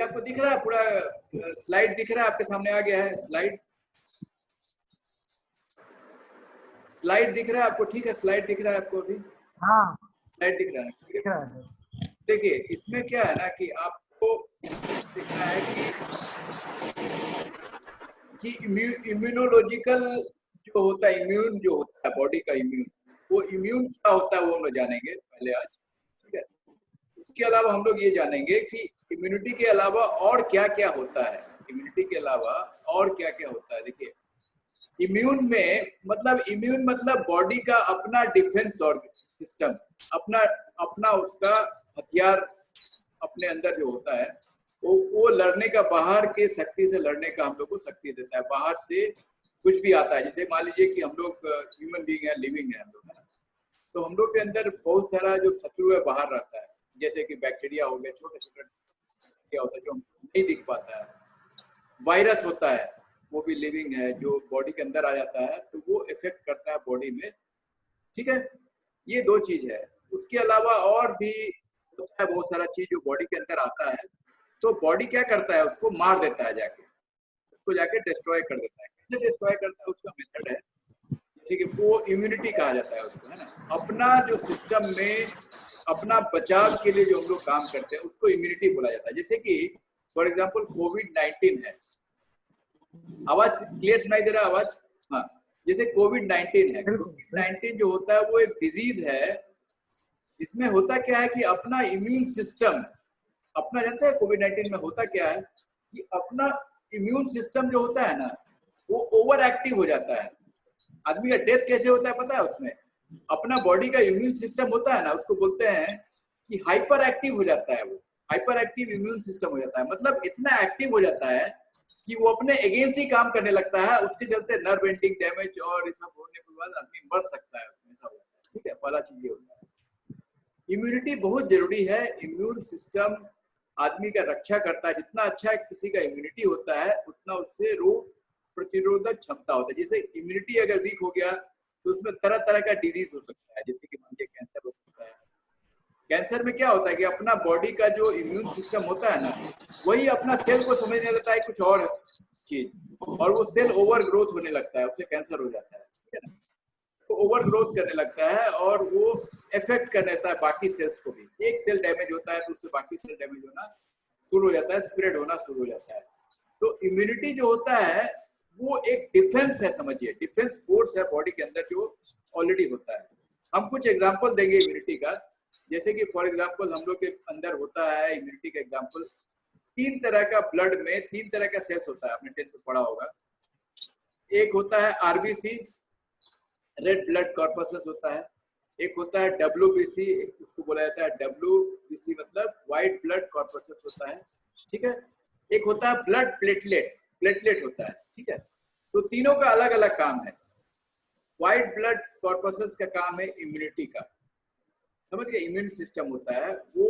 आपको दिख रहा है पूरा स्लाइड दिख रहा है आपके सामने आ गया है स्लाइड दिख रहा है आपको? ठीक है, स्लाइड दिख रहा है आपको अभी? हाँ स्लाइड दिख रहा है, ठीक दिख है। रहा है। देखिए इसमें क्या है ना कि आपको देखना है कि इम्यूनोलॉजिकल जो होता है, इम्यून जो होता है बॉडी का इम्यून, वो इम्यून क्या होता है वो हम लोग जानेंगे पहले आज, ठीक है। उसके अलावा हम लोग ये जानेंगे कि इम्यूनिटी के अलावा और क्या क्या होता है, इम्यूनिटी के अलावा और क्या क्या होता है। देखिए इम्यून में इम्यून मतलब बॉडी का अपना डिफेंस और सिस्टम, अपना अपना उसका हथियार अपने अंदर जो होता है वो लड़ने का, बाहर के शक्ति से लड़ने का हम लोग को शक्ति देता है। बाहर से कुछ भी आता है, जैसे मान लीजिए कि हम लोग ह्यूमन बीइंग है, लिविंग है हम लोग, है ना, तो हम लोग के अंदर बहुत सारा जो शत्रु है बाहर रहता है, जैसे कि बैक्टीरिया हो गया, छोटे छोटे क्या होता है जो नहीं दिख पाता है, वायरस होता है वो भी लिविंग है, जो बॉडी के अंदर आ जाता है तो वो इफेक्ट करता है बॉडी में, ठीक है। ये दो चीज है। उसके अलावा और भी होता है बहुत सारा चीज जो बॉडी के अंदर आता है, तो बॉडी क्या करता है, उसको मार देता है, जाके उसको जाके डिस्ट्रॉय कर देता है। कैसे डिस्ट्रॉय करता है उसका मेथड है, जैसे कि वो इम्यूनिटी कहा जाता है उसको, है ना। अपना जो सिस्टम में अपना बचाव के लिए जो हम लोग काम करते हैं उसको इम्यूनिटी बोला जाता है। जैसे कि फॉर एग्जांपल कोविड-19 है, आवाज क्लियर सुनाई दे रहा है? आवाज, हाँ। जैसे कोविड-19 है, कोविड-19 जो होता है वो एक डिजीज है जिसमें होता क्या है कि अपना इम्यून सिस्टम, अपना जानते हैं कोविड-19 में होता क्या है कि अपना इम्यून सिस्टम जो होता है ना वो ओवर एक्टिव हो जाता है। आदमी का डेथ कैसे होता है पता है? उसमें अपना बॉडी का इम्यून सिस्टम होता है ना, उसको बोलते हैं कि हाइपर एक्टिव हो जाता है। वो हाइपर एक्टिव इम्यून सिस्टम हो जाता है, मतलब इतना एक्टिव हो जाता है कि वो अपने अगेंस्ट ही काम करने लगता है। उसके चलते नर्व एंडिंग डैमेज और ये सब होने के बाद आदमी मर सकता है उसमें, ऐसा होता है, ठीक है। पहला चीज ये होता है। इम्यूनिटी बहुत जरूरी है। इम्यून सिस्टम आदमी का रक्षा करता है। जितना अच्छा किसी का इम्यूनिटी होता है उतना उससे रोग प्रतिरोधक क्षमता होता है। जैसे इम्यूनिटी अगर वीक हो गया तो उसमें तरह तरह का डिजीज हो सकता है, जैसे कि मान लीजिए कैंसर हो सकता है। कैंसर में क्या होता है कि अपना बॉडी का जो इम्यून सिस्टम होता है ना वही अपना सेल को समझने लगता है कुछ और चीज, और वो सेल ओवर ग्रोथ होने लगता है, उससे कैंसर हो जाता है, ठीक है ना। तो ओवर ग्रोथ करने लगता है और वो इफेक्ट कर देता है बाकी सेल्स को भी। एक सेल डैमेज होता है तो उससे बाकी सेल डैमेज होना शुरू हो जाता है, स्प्रेड होना शुरू हो जाता है। तो इम्यूनिटी जो होता है वो एक डिफेंस है, समझिए डिफेंस फोर्स है बॉडी के अंदर जो ऑलरेडी होता है। हम कुछ एग्जांपल देंगे इम्यूनिटी का, जैसे कि फॉर एग्जांपल हम लोग के अंदर होता है इम्यूनिटी का एग्जांपल, 3 तरह का ब्लड में 3 तरह का सेल्स होता है, आपने 10th में पढ़ा होगा। एक होता है आरबीसी, रेड ब्लड कॉर्पसेस होता है। एक होता है डब्ल्यूबीसी, उसको बोला जाता है डब्ल्यूबीसी मतलब व्हाइट ब्लड कॉर्पसेस होता है, ठीक है। एक होता है ब्लड प्लेटलेट, प्लेटलेट होता है, ठीक है। तो तीनों का अलग अलग काम है। व्हाइट ब्लड कॉर्पसेस का काम है इम्यूनिटी का, समझ गए। इम्यून सिस्टम होता है वो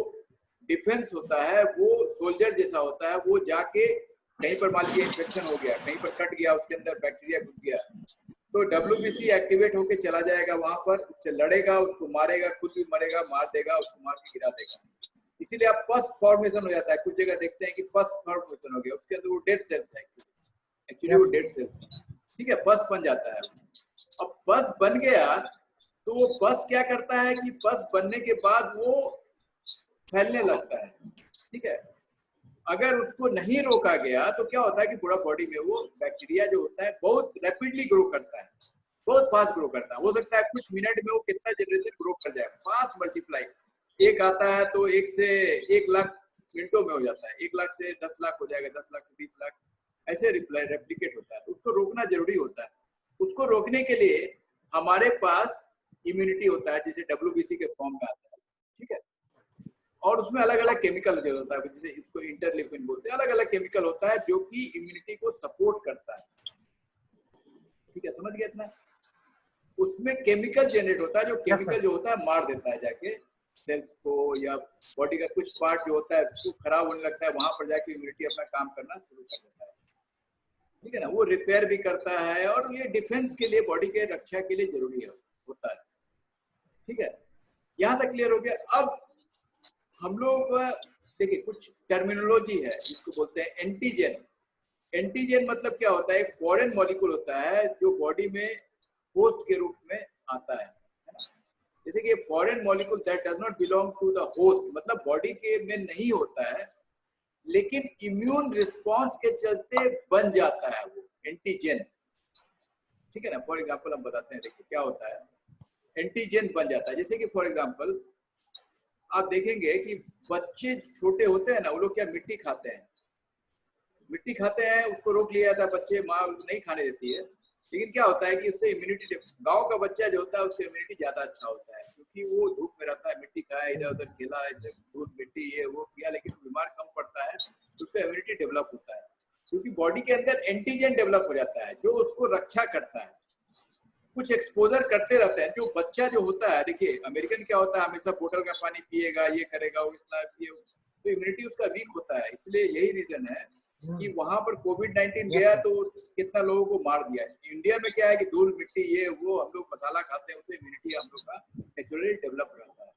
डिफेंस होता है, वो सोल्जर जैसा होता है। वो जाके कहीं पर मान लीजिए इन्फेक्शन हो गया, कहीं पर कट गया, उसके अंदर बैक्टीरिया घुस गया, तो डब्ल्यूबीसी एक्टिवेट होके चला जाएगा वहां पर, उससे लड़ेगा, उसको मारेगा, खुद भी मरेगा, मार देगा, उसको मार के गिरा देगा। इसीलिए आप पस फॉर्मेशन हो जाता है। कुछ जगह देखते हैं कि पस फॉर्मेशन हो गया, उसके अंदर वो डेड सेल्स है, एक्चुअली वो डेड सेल्स है, ठीक है। पस बन जाता है। अब पस बन गया तो वो पस क्या करता है कि पस बनने के बाद वो फैलने लगता है, ठीक है। अगर उसको नहीं रोका गया तो क्या होता है कि पूरा बॉडी में वो बैक्टीरिया जो होता है बहुत रैपिडली ग्रो करता है, बहुत फास्ट ग्रो करता है। हो सकता है कुछ मिनट में वो कितना जनरेशन ग्रो कर जाए, फास्ट मल्टीप्लाई। एक आता है तो 1 से 1 लाख मिनटों में हो जाता है, 1 लाख से 10 लाख हो जाएगा, 10 लाख से 20 लाख, ऐसे रेप्लिकेट होता है। तो उसको रोकना जरूरी होता है। उसको रोकने के लिए हमारे पास इम्यूनिटी होता है, जैसे डब्ल्यूबीसी के फॉर्म में आता है, ठीक है। और उसमें अलग अलग केमिकल जो होता है, जैसे इसको इंटरल्यूकिन बोलते हैं, अलग अलग केमिकल होता है जो कि इम्यूनिटी को सपोर्ट करता है, ठीक है। समझ गए इतना? उसमें केमिकल जनरेट होता है, जो केमिकल जो होता है मार देता है जाके सेल्स को, या बॉडी का कुछ पार्ट जो होता है वो खराब होने लगता है, वहां पर जाके इम्यूनिटी अपना काम करना शुरू कर देता है, ठीक है ना। वो रिपेयर भी करता है और ये डिफेंस के लिए, बॉडी के रक्षा के लिए जरूरी होता है, ठीक है। यहाँ तक क्लियर हो गया। अब हम लोग देखिए कुछ टर्मिनोलॉजी है जिसको बोलते हैं एंटीजन। एंटीजन मतलब क्या होता है, फॉरेन मॉलिक्यूल होता है जो बॉडी में होस्ट के रूप में आता है ना। जैसे कि foreign molecule that does not belong to the host, मतलब बॉडी के में नहीं होता है लेकिन इम्यून रिस्पॉन्स के चलते बन जाता है वो एंटीजन, ठीक है ना। फॉर एग्जांपल हम बताते हैं, देखिए क्या होता है, एंटीजन बन जाता है। जैसे कि फॉर एग्जांपल आप देखेंगे कि बच्चे छोटे होते हैं ना, वो लोग क्या मिट्टी खाते हैं, मिट्टी खाते हैं, उसको रोक लिया जाता है, बच्चे माँ नहीं खाने देती है, लेकिन क्या होता है कि इससे इम्यूनिटी, गांव का बच्चा जो होता है उसका इम्यूनिटी ज्यादा अच्छा होता है क्योंकि वो धूप में रहता है, मिट्टी खाया, इधर उधर खेला, ऐसे धूप मिट्टी ये वो किया, लेकिन बीमार कम पड़ता है तो उसका इम्यूनिटी डेवलप होता है क्योंकि बॉडी के अंदर एंटीजन डेवलप हो जाता है जो उसको रक्षा करता है। कुछ एक्सपोजर करते रहते हैं। जो बच्चा जो होता है, देखिए अमेरिकन क्या होता है, हमेशा बोतल का पानी पिएगा, ये करेगा, वो इतना पिए, तो इम्यूनिटी उसका वीक होता है। इसलिए यही रीजन है कि वहां पर कोविड-19 गया तो कितना लोगों को मार दिया। इंडिया में क्या है कि धूल मिट्टी ये वो, हम लोग मसाला खाते हैं, उससे इम्यूनिटी हम लोग का नेचुरली डेवलप रहता है।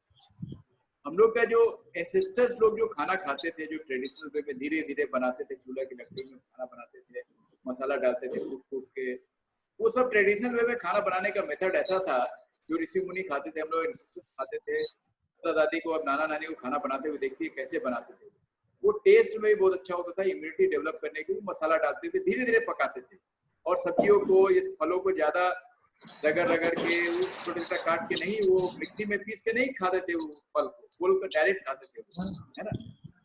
हम लोग का जो एंसेस्टर्स लोग जो खाना खाते थे, जो ट्रेडिशनल वे में धीरे धीरे बनाते थे, चूल्हा की लकड़ी में खाना बनाते थे, मसाला डालते थे कूट कूट के, वो सब ट्रेडिशनल वे में खाना बनाने का मेथड ऐसा था जो ऋषि मुनि खाते थे, हम लोग एंसेस्टर्स खाते थे। दादा दादी को और नाना नानी को खाना बनाते हुए देखती है कैसे बनाते थे, वो टेस्ट में भी बहुत अच्छा होता था। इम्यूनिटी डेवलप करने के लिए मसाला डालते थे, धीरे धीरे पकाते थे, और सब्जियों को, इस फलों को ज्यादा रगड़ रगड़ के, वो छोटे छोटा काट के नहीं, वो मिक्सी में पीस के नहीं खाते थे, वो फल को फूल को डायरेक्ट खाते थे, है ना।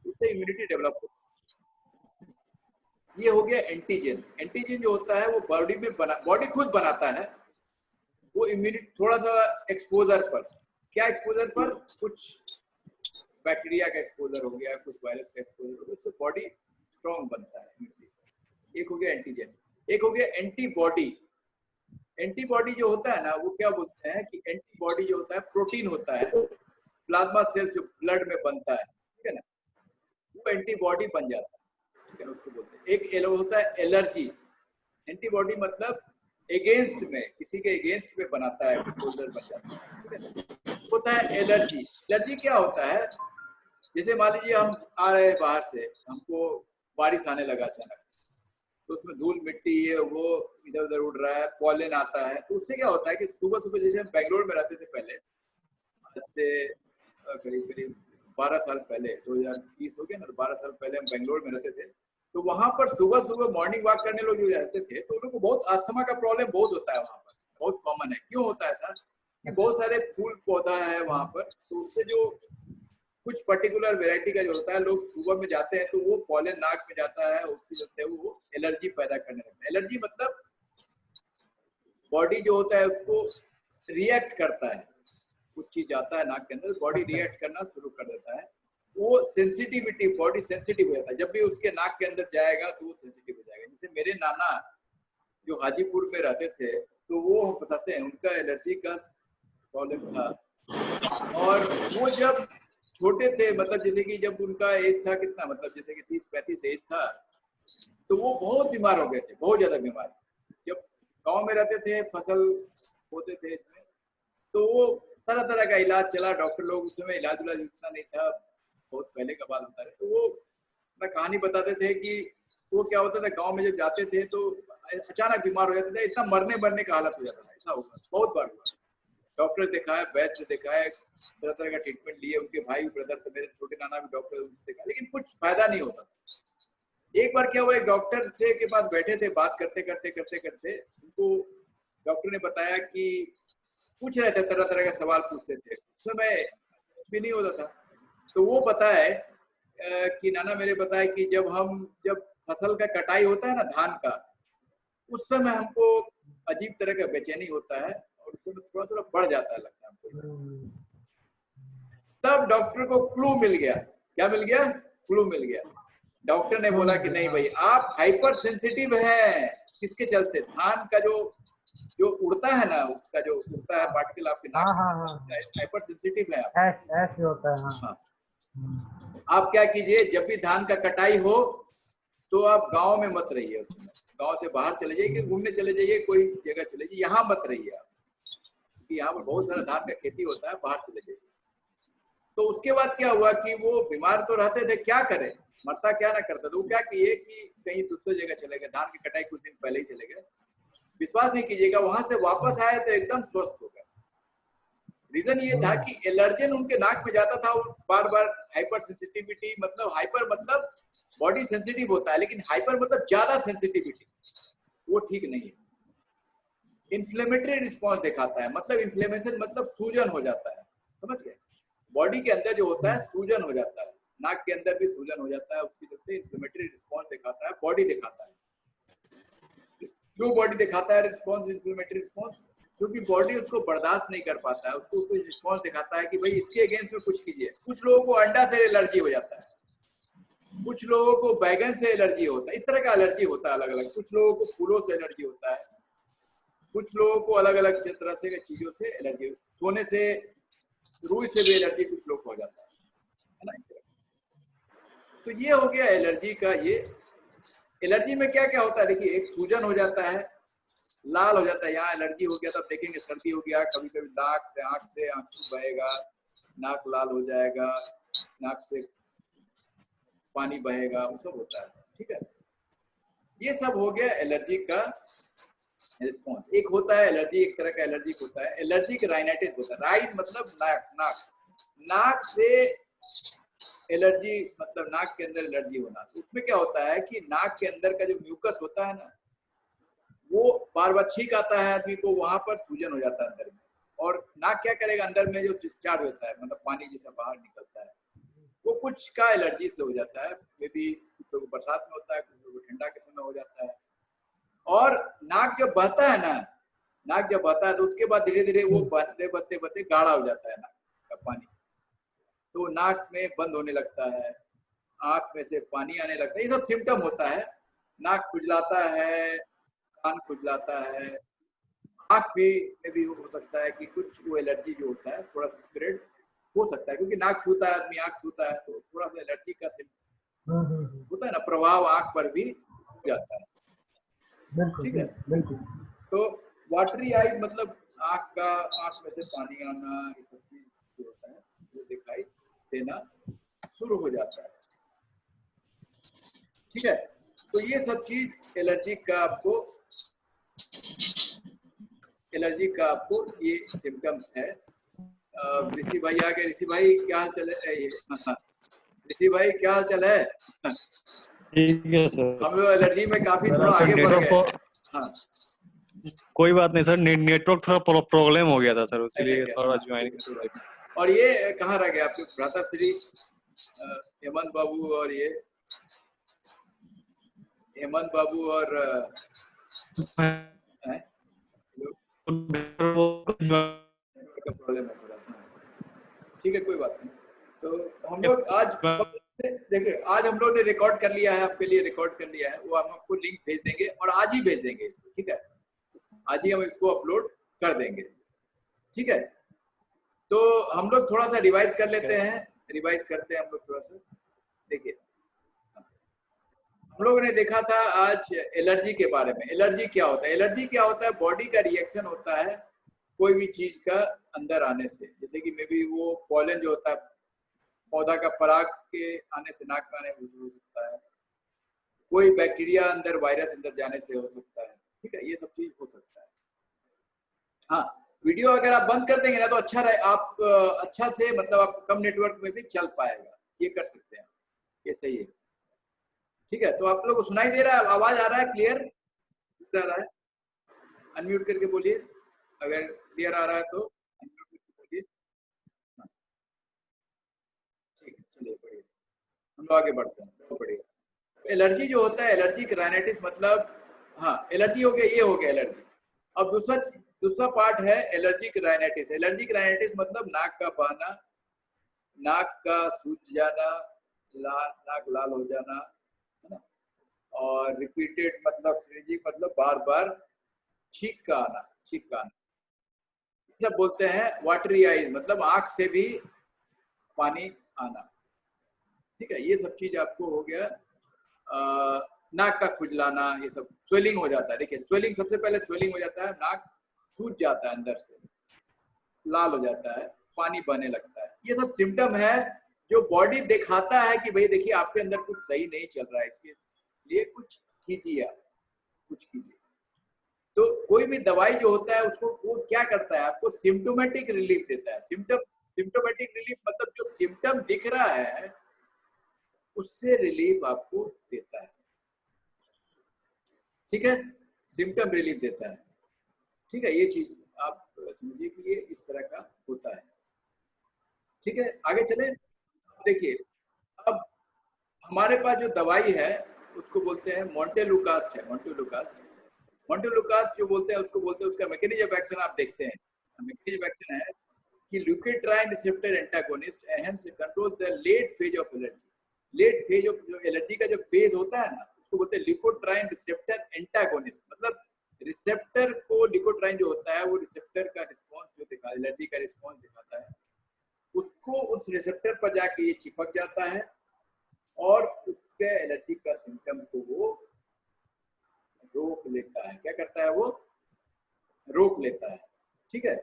उससे इम्यूनिटी डेवलप होती। ये हो गया एंटीजन। एंटीजन जो होता है वो बॉडी में बॉडी खुद बनाता है, वो इम्यूनिटी थोड़ा सा एक्सपोजर पर, क्या एक्सपोजर पर, कुछ बैक्टीरिया का एक्सपोजर हो गया, कुछ वायरस का एक्सपोजर हो गया, उससे बॉडी स्ट्रॉन्ग बनता है। एक हो गया एंटीजन। एक हो गया एंटीबॉडी। एंटीबॉडी जो होता है ना, वो क्या बोलते हैं कि एंटीबॉडी जो होता है प्रोटीन होता है, प्लाज्मा सेल्स जो ब्लड में बनता है, ठीक है ना, वो एंटीबॉडी बन जाता है, ठीक है ना, उसको बोलते हैं। एक होता है एलर्जी। एंटीबॉडी मतलब अगेंस्ट में, किसी के अगेंस्ट में बनाता है, सोल्जर बन जाता है, ठीक है ना। होता है एलर्जी। एलर्जी क्या होता है, जैसे मान लीजिए हम आ रहे हैं बाहर से, हमको बारिश आने लगा अचानक, तो उसमें धूल मिट्टी ये वो इधर उधर उड़ रहा है, पॉलन आता है, तो उससे क्या होता है कि सुबह सुबह, जैसे हम बेंगलोर में रहते थे पहले, आज से करीब करीब 12 साल पहले, 2020 हो गया ना, तो 12 साल पहले हम बेंगलोर में रहते थे, तो वहां पर सुबह सुबह मॉर्निंग वॉक करने लोग जो रहते थे, तो उन लोग को बहुत अस्थमा का प्रॉब्लम बहुत होता है वहां पर, बहुत कॉमन है। क्यों होता है ऐसा, कि बहुत सारे फूल पौधा है वहां पर, तो उससे जो कुछ पर्टिकुलर वेराइटी का जो होता है, लोग सुबह में जाते हैं तो वो पॉलन नाक में जाता है, उसके चलते वो एलर्जी पैदा करने लगता है। एलर्जी मतलब बॉडी जो होता है उसको रिएक्ट करता है, कुछ चीज आता है नाक के अंदर, बॉडी रिएक्ट करना शुरू कर देता है, वो सेंसिटिविटी, बॉडी सेंसिटिव हो जाता है। जब भी उसके नाक के अंदर जाएगा तो वो सेंसिटिव हो जाएगा। जैसे मेरे नाना जो हाजीपुर में रहते थे, तो वो बताते हैं उनका एलर्जी का प्रॉब्लम था, और वो जब छोटे थे, मतलब जैसे कि जब उनका एज था कितना, मतलब जैसे कि 30-35 एज था, तो वो बहुत बीमार हो गए थे, बहुत ज्यादा बीमार। जब गांव में रहते थे, फसल बोते थे इसमें, तो वो तरह तरह का इलाज चला, डॉक्टर लोग, उस समय इलाज उलाज इतना नहीं था, बहुत पहले का बात बता रहे, तो वो अपना कहानी बताते थे कि वो क्या होता था, गांव में जब जाते थे तो अचानक बीमार हो जाते थे, इतना मरने मरने का हालत हो जाता था। ऐसा हुआ, बहुत बार हुआ, डॉक्टर दिखाया, वैद्य दिखाया, तरह तरह का ट्रीटमेंट लिए, उनके भाई ब्रदर थे, मेरे छोटे नाना भी डॉक्टर, उनसे दिखा, लेकिन कुछ फायदा नहीं होता था। एक बार क्या हुआ, एक डॉक्टर से के पास बैठे थे, बात करते करते करते करते उनको डॉक्टर ने बताया कि पूछ रहे थे, तरह तरह का सवाल पूछते थे, उस समय भी नहीं होता था, तो वो बताए कि नाना मेरे बताए कि जब फसल का कटाई होता है ना, धान का, उस समय हमको अजीब तरह का बेचैनी होता है, और उस समय थोड़ा थोड़ा बढ़ जाता है, लगता है हमको। तब डॉक्टर को क्लू मिल गया। क्या मिल गया? क्लू मिल गया। डॉक्टर ने बोला कि नहीं भाई, आप हाइपर सेंसिटिव हैं। किसके चलते? धान का जो जो उड़ता है ना, उसका जो उड़ता है पार्टिकल आपके नाक में, हाइपर सेंसिटिव है आप। ऐसे होता है। हाँ, आप क्या कीजिए, जब भी धान का कटाई हो तो आप गांव में मत रहिए, उस समय गांव से बाहर चले जाइए, घूमने चले जाइए, कोई जगह चले जाइए, यहाँ मत रहिए आप, क्योंकि यहाँ पर बहुत सारा धान का खेती होता है, बाहर चले जाइए। तो उसके बाद क्या हुआ कि वो बीमार तो रहते थे, क्या करे, मरता क्या ना करता, तो वो क्या किए कि कहीं दूसरी जगह चले गए, धान की कटाई कुछ दिन पहले ही चले गए, विश्वास नहीं कीजिएगा, वहां से वापस आए तो एकदम स्वस्थ हो गए। रीजन ये था कि एलर्जन उनके नाक में जाता था, बार बार हाइपर सेंसिटिविटी, मतलब हाइपर मतलब बॉडी सेंसिटिव होता है, लेकिन हाइपर मतलब ज्यादा सेंसिटिविटी, वो ठीक नहीं है। इन्फ्लेमेटरी रिस्पॉन्स दिखाता है, मतलब इन्फ्लेमेशन मतलब सूजन हो जाता है, समझ गए, बॉडी के अंदर जो होता है सूजन हो जाता है, नाक के अंदर भी सूजन हो जाता है, उसकी वजह से इन्फ्लेमेटरी रिस्पॉन्स दिखाता है, बॉडी दिखाता है। क्यों बॉडी दिखाता है रिस्पॉन्स, इन्फ्लेमेटरी रिस्पॉन्स, क्योंकि बॉडी उसको बर्दाश्त नहीं कर पाता है, उसको कुछ रिस्पॉन्स दिखाता है कि भाई इसके अगेंस्ट में कुछ कीजिए। कुछ लोगों को अंडा से एलर्जी हो जाता है, कुछ लोगों को बैगन से एलर्जी होता है, इस तरह का एलर्जी होता है अलग अलग, कुछ लोगों को फूलों से एलर्जी होता है, कुछ लोगों को अलग अलग तरह से चीजों से एलर्जी, सोने से, रुई से भी एलर्जी कुछ लोग को हो जाता है ना। तो ये हो गया एलर्जी का। ये एलर्जी में क्या क्या होता है, देखिए, एक सूजन हो जाता है, लाल हो जाता है, यहाँ एलर्जी हो गया तो आप देखेंगे सर्दी हो गया, कभी कभी नाक से आंसू बहेगा, नाक लाल हो जाएगा, नाक से पानी बहेगा, वो सब होता है, ठीक है। ये सब हो गया एलर्जी का रिस्पॉन्स। एक होता है एलर्जी, एक तरह का एलर्जिक होता है, एलर्जिक राइनाइटिस होता है। राइन मतलब नाक, नाक से एलर्जी मतलब नाक के अंदर एलर्जी होना। तो उसमें क्या होता है कि नाक के अंदर का जो म्यूकस होता है ना, वो बार बार छींक आता है आदमी को, वहां पर सूजन हो जाता है अंदर में, और नाक क्या करेगा, अंदर में जो डिस्चार्ज होता है, मतलब पानी जैसा बाहर निकलता है, वो कुछ का एलर्जी से हो जाता है। मे बी कुछ लोगों को बरसात में होता है, कुछ लोगों को ठंडा के समय हो जाता है। और नाक जब बहता है ना, नाक जब बहता है तो उसके बाद धीरे धीरे वो बहते बहते बहते गाढ़ा हो जाता है नाक का पानी, तो नाक में बंद होने लगता है, आंख में से पानी आने लगता है, ये सब सिम्टम होता है। नाक खुजलाता है, कान खुजलाता है, आंख में भी हो सकता है कि कुछ वो एलर्जी जो होता है थोड़ा सा स्प्रेड हो सकता है, क्योंकि नाक छूता है आदमी, आंख छूता है, तो थोड़ा सा एलर्जी का होता है ना, प्रभाव आंख पर भी हो जाता है, ठीक है। तो वाटरी आई मतलब आंख में से पानी आना, ये सब चीज जो होता है वो दिखाई देना शुरू हो जाता है, ठीक है। तो ये सब चीज एलर्जी का आपको ये सिम्टम्स है। ऋषि भाई आ गए। ऋषि भाई क्या हाल चल है? ऋषि भाई क्या हाल चल है? ठीक है सर, हम लोग एलर्जी में काफी थोड़ा आगे बढ़ गए। हाँ, कोई बात नहीं सर, नेटवर्क थोड़ा प्रॉब्लम हो गया था सर, ऐसा इसीलिए क्या? थोड़ा हाँ, ज्वाइन। और ये कहाँ रह गए आपके भ्राता श्री हेमंत बाबू, और ये हेमंत बाबू और प्रॉब्लम है थोड़ा, ठीक है, कोई बात नहीं। तो हम लोग आज देखिए, आज हम लोग ने रिकॉर्ड कर लिया है, आपके लिए रिकॉर्ड कर लिया है, वो हम आपको लिंक भेज देंगे और आज ही भेज देंगे इसको, ठीक है, आज ही हम इसको अपलोड कर देंगे, ठीक है। तो हम लोग थोड़ा सा रिवाइज कर लेते हैं, रिवाइज करते हैं हम लोग थोड़ा सा। देखिए, हम लोगों ने देखा था आज एलर्जी के बारे में। एलर्जी क्या होता है? एलर्जी क्या होता है? बॉडी का रिएक्शन होता है कोई भी चीज का अंदर आने से, जैसे कि मे बी वो पॉलन जो होता है पौधा का, पराग के आने से नाक में आने हो सकता है, कोई बैक्टीरिया अंदर, वायरस अंदर जाने से हो सकता है, ठीक है, ये सब चीज हो सकता है। हाँ, वीडियो अगर आप बंद कर देंगे ना तो अच्छा रहे, आप अच्छा से मतलब आप कम नेटवर्क में भी चल पाएगा, ये कर सकते हैं, ये सही है, ठीक है। तो आप लोग को सुनाई दे रहा है, आवाज आ रहा है, क्लियर आ रहा है? अनम्यूट करके बोलिए अगर क्लियर आ रहा है तो, अनम्यूट करके बोलिए। ठीक है, चलिए बढ़िया, हम लोग आगे बढ़ते हैं, बहुत बढ़िया। एलर्जी जो होता है, एलर्जिक राइनाइटिस मतलब, हाँ, एलर्जी हो गया, ये हो गया एलर्जी। अब दूसरा पार्ट है एलर्जिक राइनाइटिस। एलर्जिक राइनाइटिस मतलब नाक का बहना, नाक का सूज जाना, नाक लाल हो जाना, है ना, और रिपीटेड मतलब फ्रीजिंग मतलब बार बार छींक का आना, सब बोलते हैं वाटरी आईज मतलब आंख से भी पानी आना, ठीक है। ये सब चीज आपको हो गया। नाक का खुजलाना, ये सब स्वेलिंग हो जाता है। देखिए, स्वेलिंग, सबसे पहले स्वेलिंग हो जाता है, नाक सूज जाता है अंदर से, लाल हो जाता है, पानी बहने लगता है। ये सब सिम्टम है जो बॉडी दिखाता है कि भाई देखिए आपके अंदर कुछ सही नहीं चल रहा है, इसके लिए कुछ कीजिए, आप कुछ कीजिए। तो कोई भी दवाई जो होता है उसको वो क्या करता है, आपको सिम्टोमेटिक रिलीफ देता है। सिम्टोमेटिक रिलीफ मतलब जो सिम्टम दिख रहा है उससे रिलीफ आपको देता है, ठीक है, सिम्टम रिलीफ देता है, ठीक है। ये चीज आप समझिए कि ये इस तरह का होता है, ठीक है। आगे चले, देखिए अब हमारे पास जो दवाई है उसको बोलते हैं मोंटेलुकास्ट है, मोंटेलुकास्ट जो बोलते हैं उसको बोलते हैं, उसका मैकेनिज्म ऑफ एक्शन आप देखते हैं। मैकेनिज्म ऑफ एक्शन है कि leukotriene receptor antagonist hence controls the late phase of allergy. Late phase of जो एलर्जी का जो फेज होता है ना उसको बोलते हैं ल्यूकोट्राइन रिसेप्टर एंटागोनिस्ट। मतलब रिसेप्टर को ल्यूकोट्राइन जो होता है वो रिसेप्टर का रिस्पांस जो दिखा, एलर्जी का रिस्पांस दिखाता है, उसको उस रिसेप्टर पर जाके ये चिपक जाता है और उसके एलर्जी का सिम्टम को वो रोक लेता है। क्या करता है, वो रोक लेता है, ठीक है।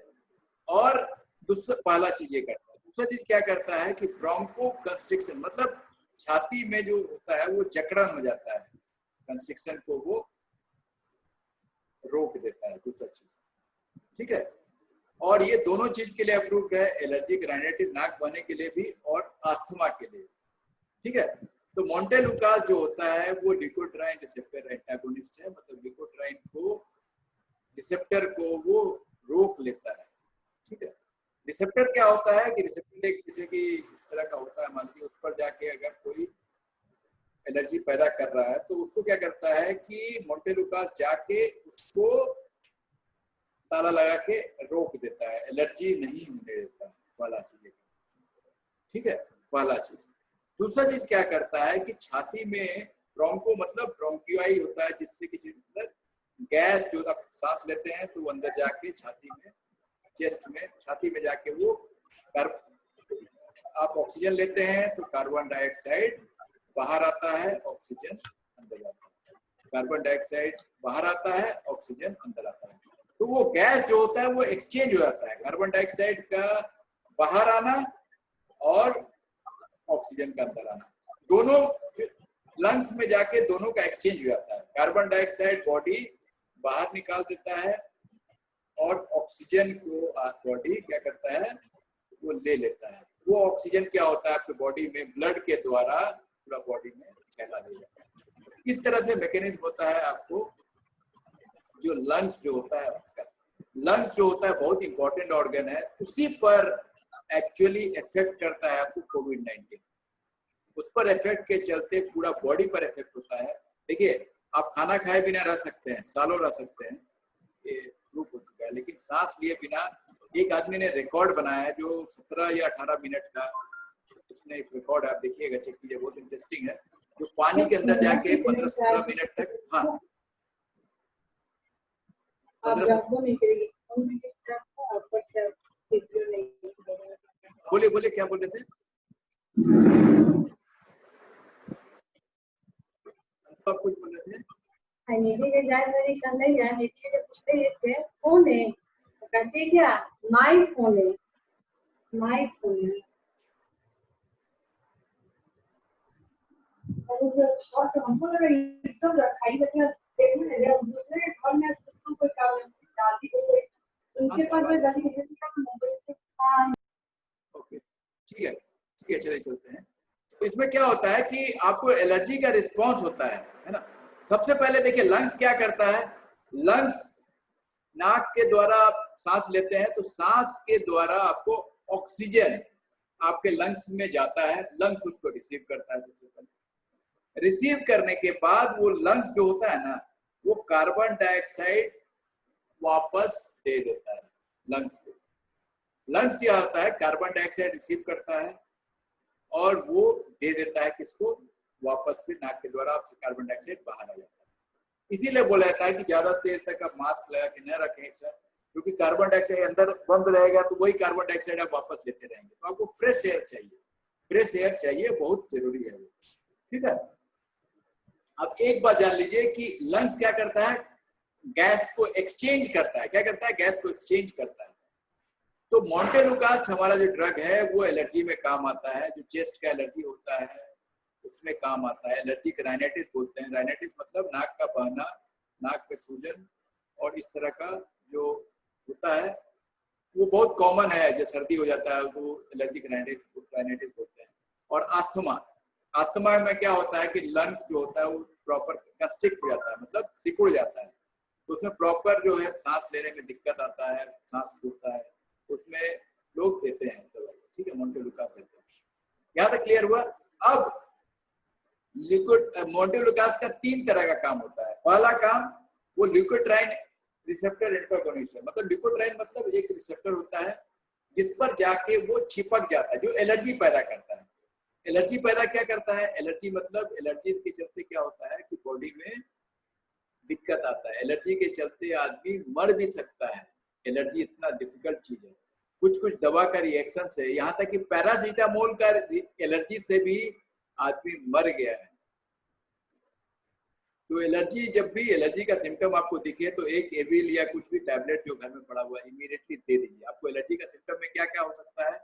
और दूसरा पहला चीज ये करता है। दूसरा चीज क्या करता है कि ब्रोंको कंस्ट्रिक्शन, मतलब छाती में जो होता है वो जकड़न हो जाता है, कंस्ट्रिक्शन को वो रोक देता है, दूसरा चीज, ठीक है। और ये दोनों चीज के लिए अप्रूव्ड है, एलर्जिक राइनाइटिस नाक बहने के लिए भी और अस्थमा के लिए, ठीक है। तो मोंटेलुकास जो होता है वो ल्यूकोट्राइन रिसेप्टर एंटागोनिस्ट है, मतलब ल्यूकोट्राइन को रिसेप्टर को वो रोक लेता है, ठीक है। रिसेप्टर क्या होता है कि रिसेप्टर एक किसी की इस तरह का होता है, मान लीजिए उस पर जाके अगर कोई एलर्जी पैदा कर रहा है तो उसको क्या करता है कि मोंटेलुकास जाके उसको ताला लगा के रोक देता है, एलर्जी नहीं होने देता है, पहला चीज, ठीक है, पहला चीज। दूसरा चीज क्या करता है कि छाती में ब्रोंको मतलब ब्रोंकियाई होता है, जिससे कि अंदर गैस जो आप सांस लेते हैं तो वो अंदर जाके छाती में, चेस्ट में, छाती में जाके वो आप ऑक्सीजन लेते हैं तो कार्बन डाइऑक्साइड बाहर आता है, ऑक्सीजन अंदर जाता है, कार्बन डाइऑक्साइड बाहर आता है, ऑक्सीजन अंदर आता है। तो वो गैस जो होता है वो एक्सचेंज हो जाता है, कार्बन डाइऑक्साइड का बाहर आना और ऑक्सीजन का अंदर आना, दोनों लंग्स में जाके दोनों का एक्सचेंज हो जाता है। कार्बन डाइऑक्साइड बॉडी बाहर निकाल देता है और ऑक्सीजन को बॉडी क्या करता है, वो ले लेता है। वो ऑक्सीजन क्या होता है आपके बॉडी में ब्लड के द्वारा पूरा बॉडी में फैला दिया जाता है। इस तरह से मैकेनिज्म होता है आपको जो लंग्स जो होता है उसका। लंग्स जो होता है बहुत इंपॉर्टेंट ऑर्गन है, उसी पर एक्चुअली इफेक्ट करता है आपको कोविड-19, उस पर इफेक्ट के चलते पूरा बॉडी पर इफेक्ट होता है। देखिए आप खाना खाए बिना रह सकते हैं, सालों रह सकते हैं, ये प्रूफ हो चुका है, लेकिन सांस लिए बिना, एक आदमी ने रिकॉर्ड बनाया है जो 17 या 18 मिनट का, उसने एक रिकॉर्ड आप देखिएगा, चेक कीजिए, बहुत इंटरेस्टिंग है, जो पानी के अंदर जाके 15-17 मिनट तक, हाँ बोलिए बोलिए क्या बोल रहे थे, आप कुछ बोल रहे थे। फोन है, कहते क्या माई फोन है, माई फोन है, हमको लगा ये सब रखाई मतलब देखने लगे, दूसरे घर में कोई काम डालती है उनके पास में जाती है, ओके ठीक है, चलिए चलते हैं। तो इसमें क्या होता है कि आपको एलर्जी का रिस्पॉन्स होता है ना। सबसे पहले देखिए लंग्स क्या करता है, लंग्स नाक के द्वारा आप सांस लेते हैं तो सांस के द्वारा आपको ऑक्सीजन आपके लंग्स में जाता है, लंग्स उसको रिसीव करता है। सबसे पहले रिसीव करने के बाद वो लंग्स जो होता है ना वो कार्बन डाइऑक्साइड वापस दे देता है लंग्स को। लंग्स क्या होता है, कार्बन डाइऑक्साइड रिसीव करता है और वो दे देता है किसको, वापस फिर नाक के द्वारा आपसे कार्बन डाइऑक्साइड बाहर आ जाता है। इसीलिए बोला जाता है कि ज्यादा देर तक आप मास्क लगा के न रखें एक साथ, क्योंकि कार्बन डाइऑक्साइड अंदर बंद रहेगा तो वही कार्बन डाइऑक्साइड आप वापस लेते रहेंगे। तो आपको फ्रेश एयर चाहिए, फ्रेश एयर चाहिए, बहुत जरूरी है वो, ठीक है। अब एक बात जान लीजिए कि लंग्स क्या करता है, गैस को एक्सचेंज करता है। क्या करता है, गैस को एक्सचेंज करता है। तो मोंटेलुकास्ट हमारा जो ड्रग है वो एलर्जी में काम आता है, जो चेस्ट का एलर्जी होता है उसमें काम आता है। एलर्जिक राइनाइटिस बोलते हैं, राइनाइटिस मतलब नाक का बहना, नाक में सूजन और इस तरह का जो होता है वो बहुत कॉमन है, जो सर्दी हो जाता है वो एलर्जिक राइनाइटिस बोलते हैं। और आस्थमा, आस्थमा में क्या होता है कि लंग्स जो होता है वो प्रॉपर कंस्ट्रिक्ट हो जाता है, मतलब सिकुड़ जाता है, तो उसमें प्रॉपर जो है सांस लेने में दिक्कत आता है, सांस फूलता है, उसमें लोग देते हैं दवाई, ठीक है, मोंटेलुकास्ट देते हैं। यहाँ तक क्लियर हुआ। अब लिक्विड मोंटेलुकास्ट का 3 तरह का काम होता है। पहला काम वो ल्यूकोट्राइन रिसेप्टर एंटागोनिस्ट है, मतलब ल्यूकोट्राइन मतलब एक रिसेप्टर होता है जिस पर जाके वो चिपक जाता है, जो एलर्जी पैदा करता है। एलर्जी पैदा क्या करता है? एलर्जी मतलब एलर्जी के चलते क्या होता है कि बॉडी में दिक्कत आता है, एलर्जी के चलते आदमी मर भी सकता है। एलर्जी इतना डिफिकल्ट चीज है, कुछ कुछ दवा का रिएक्शन से, यहाँ तक कि पैरासीटामोल का एलर्जी से भी आदमी मर गया है। तो एलर्जी, जब भी एलर्जी का सिम्टम आपको दिखे तो एक एविल या कुछ भी टैबलेट जो घर में पड़ा हुआ है इमीडिएटली दे दीजिए। आपको एलर्जी का सिम्टम में क्या क्या हो सकता है?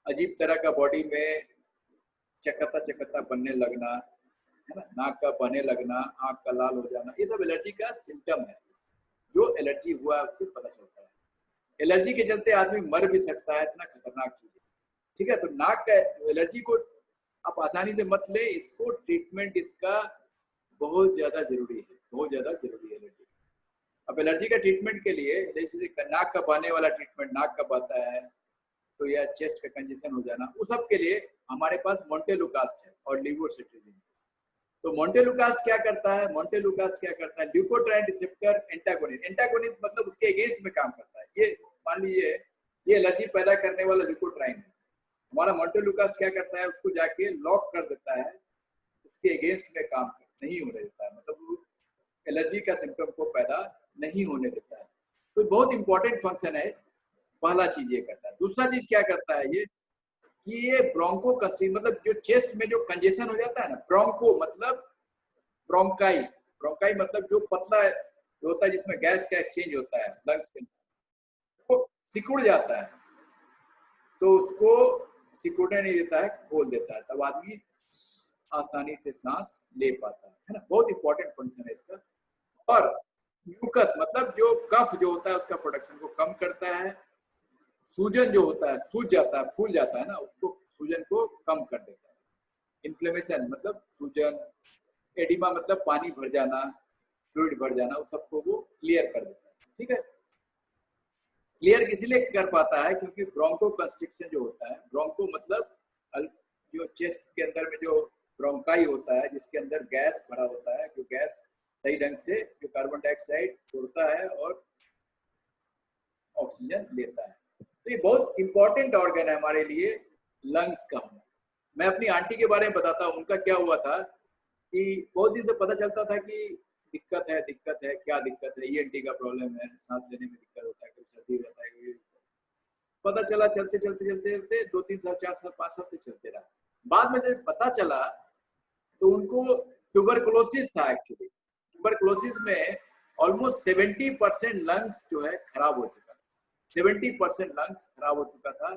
अजीब तरह का बॉडी में चकत्ता चकत्ता बनने लगना, है ना, नाक का बहने लगना, आंख का लाल हो जाना, ये सब एलर्जी का सिम्टम है, जो एलर्जी हुआ है उससे पता चलता है। एलर्जी के चलते आदमी मर भी सकता है, इतना खतरनाक चीज है, ठीक है। तो नाक का एलर्जी को आप आसानी से मत ले, इसको ट्रीटमेंट इसका बहुत ज्यादा जरूरी है, बहुत ज्यादा जरूरी है एलर्जी। अब एलर्जी का ट्रीटमेंट के लिए जैसे नाक का बहने वाला ट्रीटमेंट, नाक का बहता है तो या चेस्ट का कंजेशन हो जाना, उस सब के लिए हमारे पास मोंटेलुकास्ट है और लेवोसिट्रिजिन। तो मोंटेलुकास्ट क्या करता है? मोंटेलुकास्ट क्या करता है? ल्यूकोट्राइन रिसेप्टर एंटागोनिस्ट, एंटागोनिस्ट मतलब उसके अगेंस्ट में काम करता है। ये मान लीजिए ये एलर्जी पैदा करने वाला ल्यूकोट्राइन है, हमारा मोंटेलुकास्ट क्या करता है? उसको जाके लॉक कर देता है, उसके अगेंस्ट में काम नहीं होने देता है, मतलब एलर्जी का सिम्टम को पैदा नहीं होने देता है। तो बहुत इंपॉर्टेंट फंक्शन है, पहला चीज ये करता है। दूसरा चीज क्या करता है ये कि ये ब्रोंको कंस्ट्रिक्शन, मतलब जो चेस्ट में जो कंजेशन हो जाता है ना, ब्रोंको मतलब ब्रोंकाई, ब्रोंकाई मतलब जो पतला होता है जिसमें गैस का एक्सचेंज होता है लंग्स के, वो सिकुड़ जाता है, तो उसको सिकुड़ने नहीं देता है, खोल देता है, तब आदमी आसानी से सांस ले पाता है ना। बहुत इंपॉर्टेंट फंक्शन है इसका। और म्यूकस मतलब जो कफ जो होता है उसका प्रोडक्शन को कम करता है। सूजन जो होता है, सूज जाता है, फूल जाता है ना, उसको सूजन को कम कर देता है। इन्फ्लेमेशन मतलब सूजन, एडिमा मतलब पानी भर जाना, फ्लूइड भर जाना, उस सबको वो क्लियर कर देता है, ठीक है। क्लियर इसलिए कर पाता है क्योंकि ब्रोंको कंस्ट्रिक्शन जो होता है, ब्रोंको मतलब जो चेस्ट के अंदर में जो ब्रोंकाई होता है जिसके अंदर गैस भरा होता है, जो गैस सही ढंग से जो कार्बन डाइऑक्साइड छोड़ता है और ऑक्सीजन लेता है। तो ये बहुत इंपॉर्टेंट ऑर्गन है हमारे लिए, लंग्स का होना। मैं अपनी आंटी के बारे में बताता हूँ, उनका क्या हुआ था कि बहुत दिन से पता चलता था कि दिक्कत है, क्या दिक्कत है? ईएनटी का प्रॉब्लम है, सांस लेने में दिक्कत होता है, कोई सर्दी हो जाता है, पता चला चलते चलते चलते चलते 2-3 साल 4 साल 5 साल तक चलते रहा। बाद में जब पता चला तो उनको ट्यूबरकुलोसिस था। एक्चुअली ट्यूबरकुलोसिस में ऑलमोस्ट 70% लंग्स जो है खराब हो चुका था, 70% लंग्स खराब हो चुका था।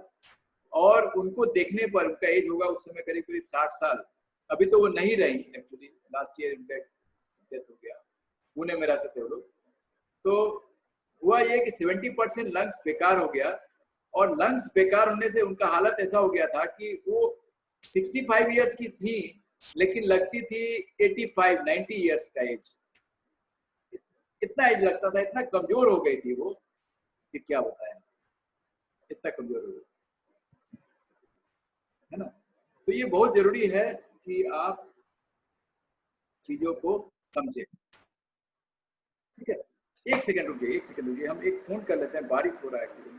और उनको देखने पर, उनका एज होगा उस समय करीब करीब 60 साल, अभी तो वो नहीं रही, एक्चुअली लास्ट ईयर उनका डेथ हो गया, पुणे में रहते थे वो लोग। तो हुआ ये कि 70% लंग्स बेकार हो गया, और लंग्स बेकार होने से उनका हालत ऐसा हो गया था कि वो 65 इयर्स की थी लेकिन लगती थी 85-90 इयर्स का एज, इतना एज लगता था, इतना कमजोर हो गई थी वो कि क्या बताएं, इतना कमजोर हो गई, है ना। तो ये बहुत जरूरी है कि आप चीजों को समझें, ठीक है। एक सेकंड रुकिए, हम एक फोन कर लेते हैं, बारिश हो रहा है एक्चुअली।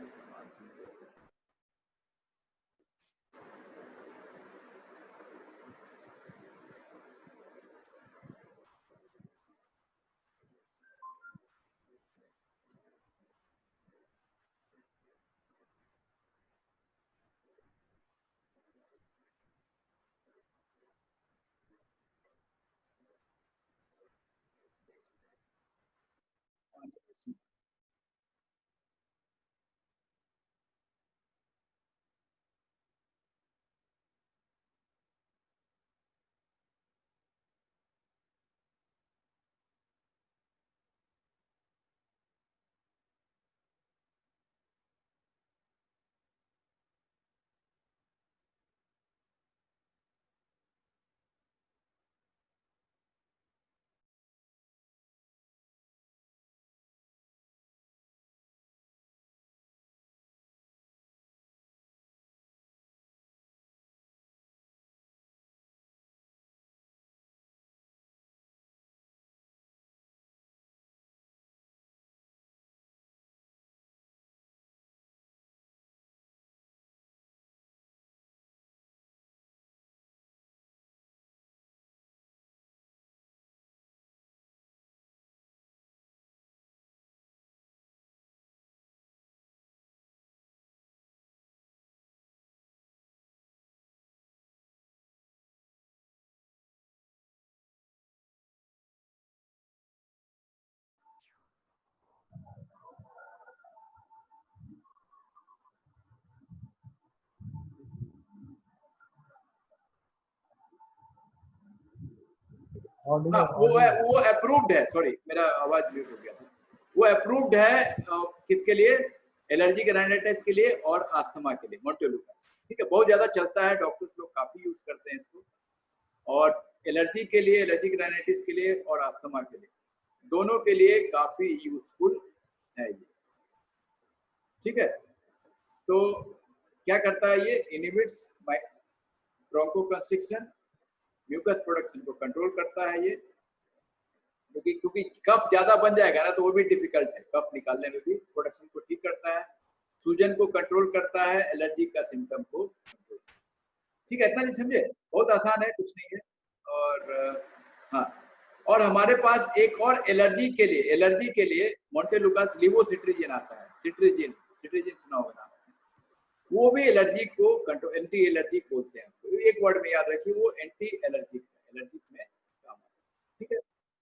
हाँ वो अप्रूव्ड है, सॉरी मेरा आवाज म्यूट हो गया था। वो अप्रूव्ड है किसके लिए? एलर्जिक राइनाइटिस के लिए और आस्थमा के लिए, मोंटेलुकास। ठीक है, बहुत ज्यादा चलता है, डॉक्टर्स लोग काफी यूज करते हैं इसको। और एलर्जी के लिए, एलर्जिक राइनाइटिस के लिए और आस्थमा के लिए, दोनों के लिए काफी यूजफुल है ये। ठीक है, तो क्या करता है ये? इनहिबिट्स ब्रोंकोकंस्ट्रिक्शन, म्यूकस प्रोडक्शन को कंट्रोल करता है ये, क्योंकि कफ ज्यादा बन जाएगा ना तो वो भी डिफिकल्ट है, कफ निकालने में भी प्रोडक्शन को ठीक करता है, सूजन को कंट्रोल करता है, एलर्जी का सिम्टम को। ठीक है, इतना नहीं समझे? बहुत आसान है, कुछ नहीं है। और हाँ, और हमारे पास एक और एलर्जी के लिए मोंटेलुकास लिवोसिट्रिजिन आता है। सिट्रिजिन सुना होगा, वो भी एलर्जी को कंट्रोल, एंटी एलर्जिक बोलते हैं उसको। एक वर्ड में याद रखिए, वो एंटी एलर्जिक में काम आता है। ठीक है,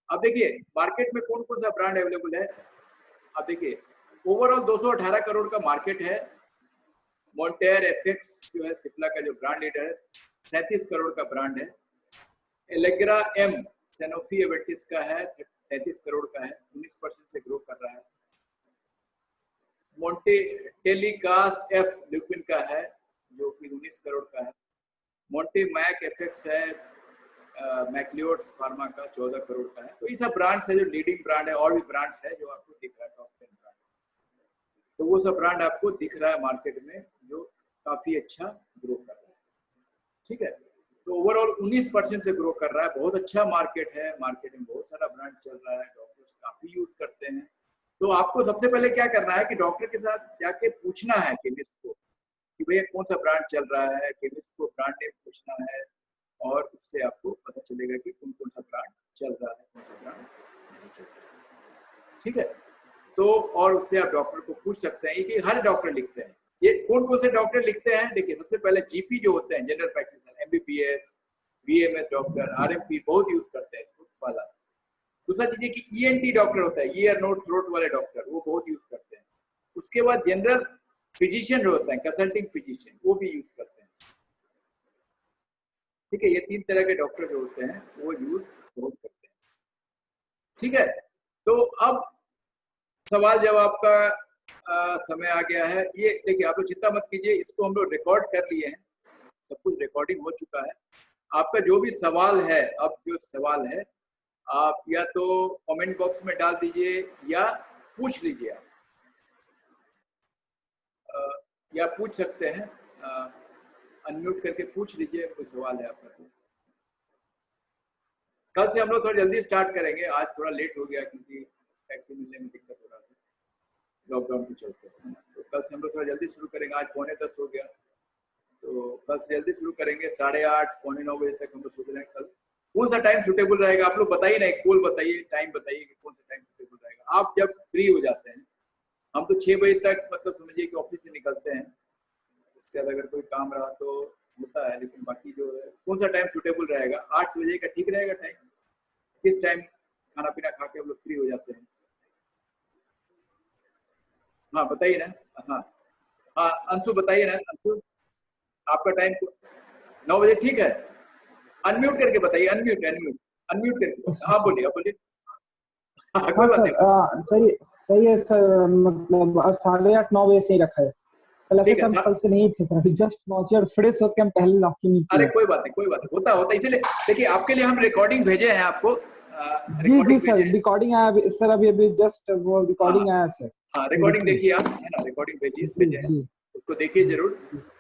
अब देखिए मार्केट में कौन कौन सा ब्रांड अवेलेबल है। अब देखिए ओवरऑल 218 करोड़ का मार्केट है। मोंटेयर एफेक्स जो है सिप्ला का जो ब्रांड लीडर है, 37 करोड़ का ब्रांड है। एलेग्रा एम सैनोफी एवेटिस का है, 33 करोड़ का है, 19% से ग्रो कर रहा है। मोंटे टेलीकास्ट एफ ल्यूपिन का है जो कि 19 करोड़ का है। मोंटे मैक एफेक्स है मैक्लियोड्स फार्मा का, 14 करोड़ का है। तो ये सब ब्रांड्स है जो लीडिंग ब्रांड है। और भी ब्रांड्स है जो आपको दिख रहा है, टॉप 10 ब्रांड, तो वो सब ब्रांड आपको दिख रहा है मार्केट में जो काफी अच्छा ग्रो कर रहा है। ठीक है, तो ओवरऑल 19% से ग्रो कर रहा है, बहुत अच्छा मार्केट है। मार्केट में बहुत सारा ब्रांड चल रहा है, डॉक्टर्स काफी यूज करते हैं। तो आपको सबसे पहले क्या करना है कि डॉक्टर के साथ जाके पूछना है केमिस्ट को कि भैया कौन सा ब्रांड चल रहा है, केमिस्ट को ब्रांड नेम पूछना है, और उससे आपको पता चलेगा कि कौन कौन सा ब्रांड चल रहा है, कौन सा ब्रांड नहीं चल रहा है। ठीक है, तो और उससे आप डॉक्टर को पूछ सकते हैं कि हर डॉक्टर लिखते हैं। ये कौन कौन से डॉक्टर लिखते हैं? देखिए सबसे पहले जीपी जो होते हैं, general practitioner, MBBS, VMS doctor, RMP बहुत यूज करते हैं इसको वाला। दूसरा चीज कि ईएनटी डॉक्टर होता है, ईयर नोज थ्रोट वाले डॉक्टर, वो बहुत यूज करते हैं। उसके बाद जनरल फिजिशियन जो होता है, कंसल्टिंग फिजिशियन, वो भी यूज करते हैं। ठीक है, ये 3 तरह के डॉक्टर जो होते हैं वो यूज बहुत करते हैं। ठीक है, तो अब सवाल जवाब का समय आ गया है। ये देखिए, आप लोग चिंता मत कीजिए, इसको हम लोग रिकॉर्ड कर लिए हैं, सब कुछ रिकॉर्डिंग हो चुका है। आपका जो भी सवाल है, अब जो सवाल है आप या तो कमेंट बॉक्स में डाल दीजिए या पूछ लीजिए आप, या पूछ सकते हैं, अनम्यूट करके पूछ लीजिए, कोई सवाल है आपका तो। कल से हम लोग थोड़ा जल्दी स्टार्ट करेंगे, आज थोड़ा लेट हो गया क्योंकि टैक्सी मिलने में दिक्कत हो रहा था लॉकडाउन के चलते। तो कल से हम लोग थोड़ा जल्दी शुरू करेंगे, आज 9:45 हो गया, तो कल से जल्दी शुरू करेंगे। 8:30 9:45 बजे तक हम लोग सोच रहे हैं। कल कौन सा टाइम सुटेबल रहेगा आप लोग बताइए ना, एक पोल बताइए, टाइम बताइए कि कौन सा टाइम सुटेबल रहेगा। आप जब फ्री हो जाते हैं, हम तो 6 बजे तक मतलब समझिए कि ऑफिस से निकलते हैं, उसके बाद अगर कोई काम रहा तो होता है, लेकिन बाकी जो है कौन सा टाइम सुटेबल रहेगा? 8 बजे का ठीक रहेगा टाइम? किस टाइम खाना पीना खा के हम लोग फ्री हो जाते हैं? हाँ बताइए ना। हाँ हाँ अंशु बताइए ना, अंशु आपका टाइम 9 बजे ठीक है? अनम्यूट करके बताइए, अनम्यूट करके। हाँ बोलिए, बोलिए। हाँ कोई बात नहीं, सही है सर, मतलब 8:30 9 बजे से ही रखा है। कल से नहीं थे सर, जस्ट पहुंचे और फ्रेश होकर हम पहले आपकी मीटिंग। अरे कोई बात नहीं, होता इसीलिए देखिए आपके लिए हम रिकॉर्डिंग भेजे हैं आपको। जी सर, रिकॉर्डिंग आया सर, अभी जस्ट वो रिकॉर्डिंग आया सर। हाँ रिकॉर्डिंग देखिए आप, है ना, रिकॉर्डिंग भेजिए, उसको देखिए जरूर।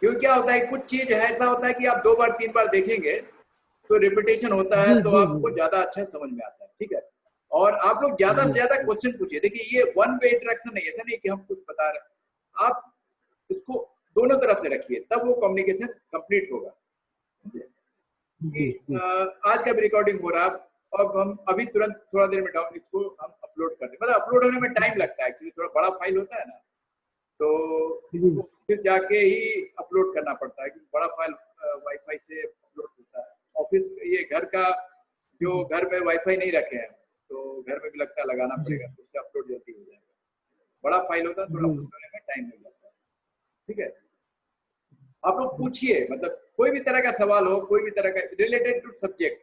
क्योंकि क्या होता है, कुछ चीज ऐसा होता है कि आप 2 बार 3 बार देखेंगे तो रिपीटेशन होता है, तो आपको ज्यादा अच्छा समझ में आता है। ठीक है, और आप लोग ज्यादा से ज्यादा क्वेश्चन पूछिए। देखिए ये वन वे इंटरेक्शन नहीं, ऐसा नहीं कि हम कुछ बता रहे हैं, आप इसको दोनों तरफ से रखिए, तब वो कम्युनिकेशन कंप्लीट होगा। आज का भी रिकॉर्डिंग हो रहा है, अब हम अभी तुरंत थोड़ा देर में डाउन इसको हम अपलोड कर दें। मतलब अपलोड होने में टाइम लगता है एक्चुअली, थोड़ा बड़ा फाइल होता है ना, तो इसको फिर जाके ही अपलोड करना पड़ता है, क्योंकि बड़ा फाइल वाईफाई से अपलोड होता है। ऑफिस ये घर का जो घर में वाईफाई नहीं रखे हैं तो घर में भी लगता है लगाना पड़ेगा, तो उससे अपलोड जल्दी हो जाएगा। बड़ा फाइल होता है, थोड़ा अपलोड होने में टाइम लग जाता है। ठीक है, आप लोग पूछिए, मतलब कोई भी तरह का सवाल हो, कोई भी तरह का रिलेटेड टू सब्जेक्ट,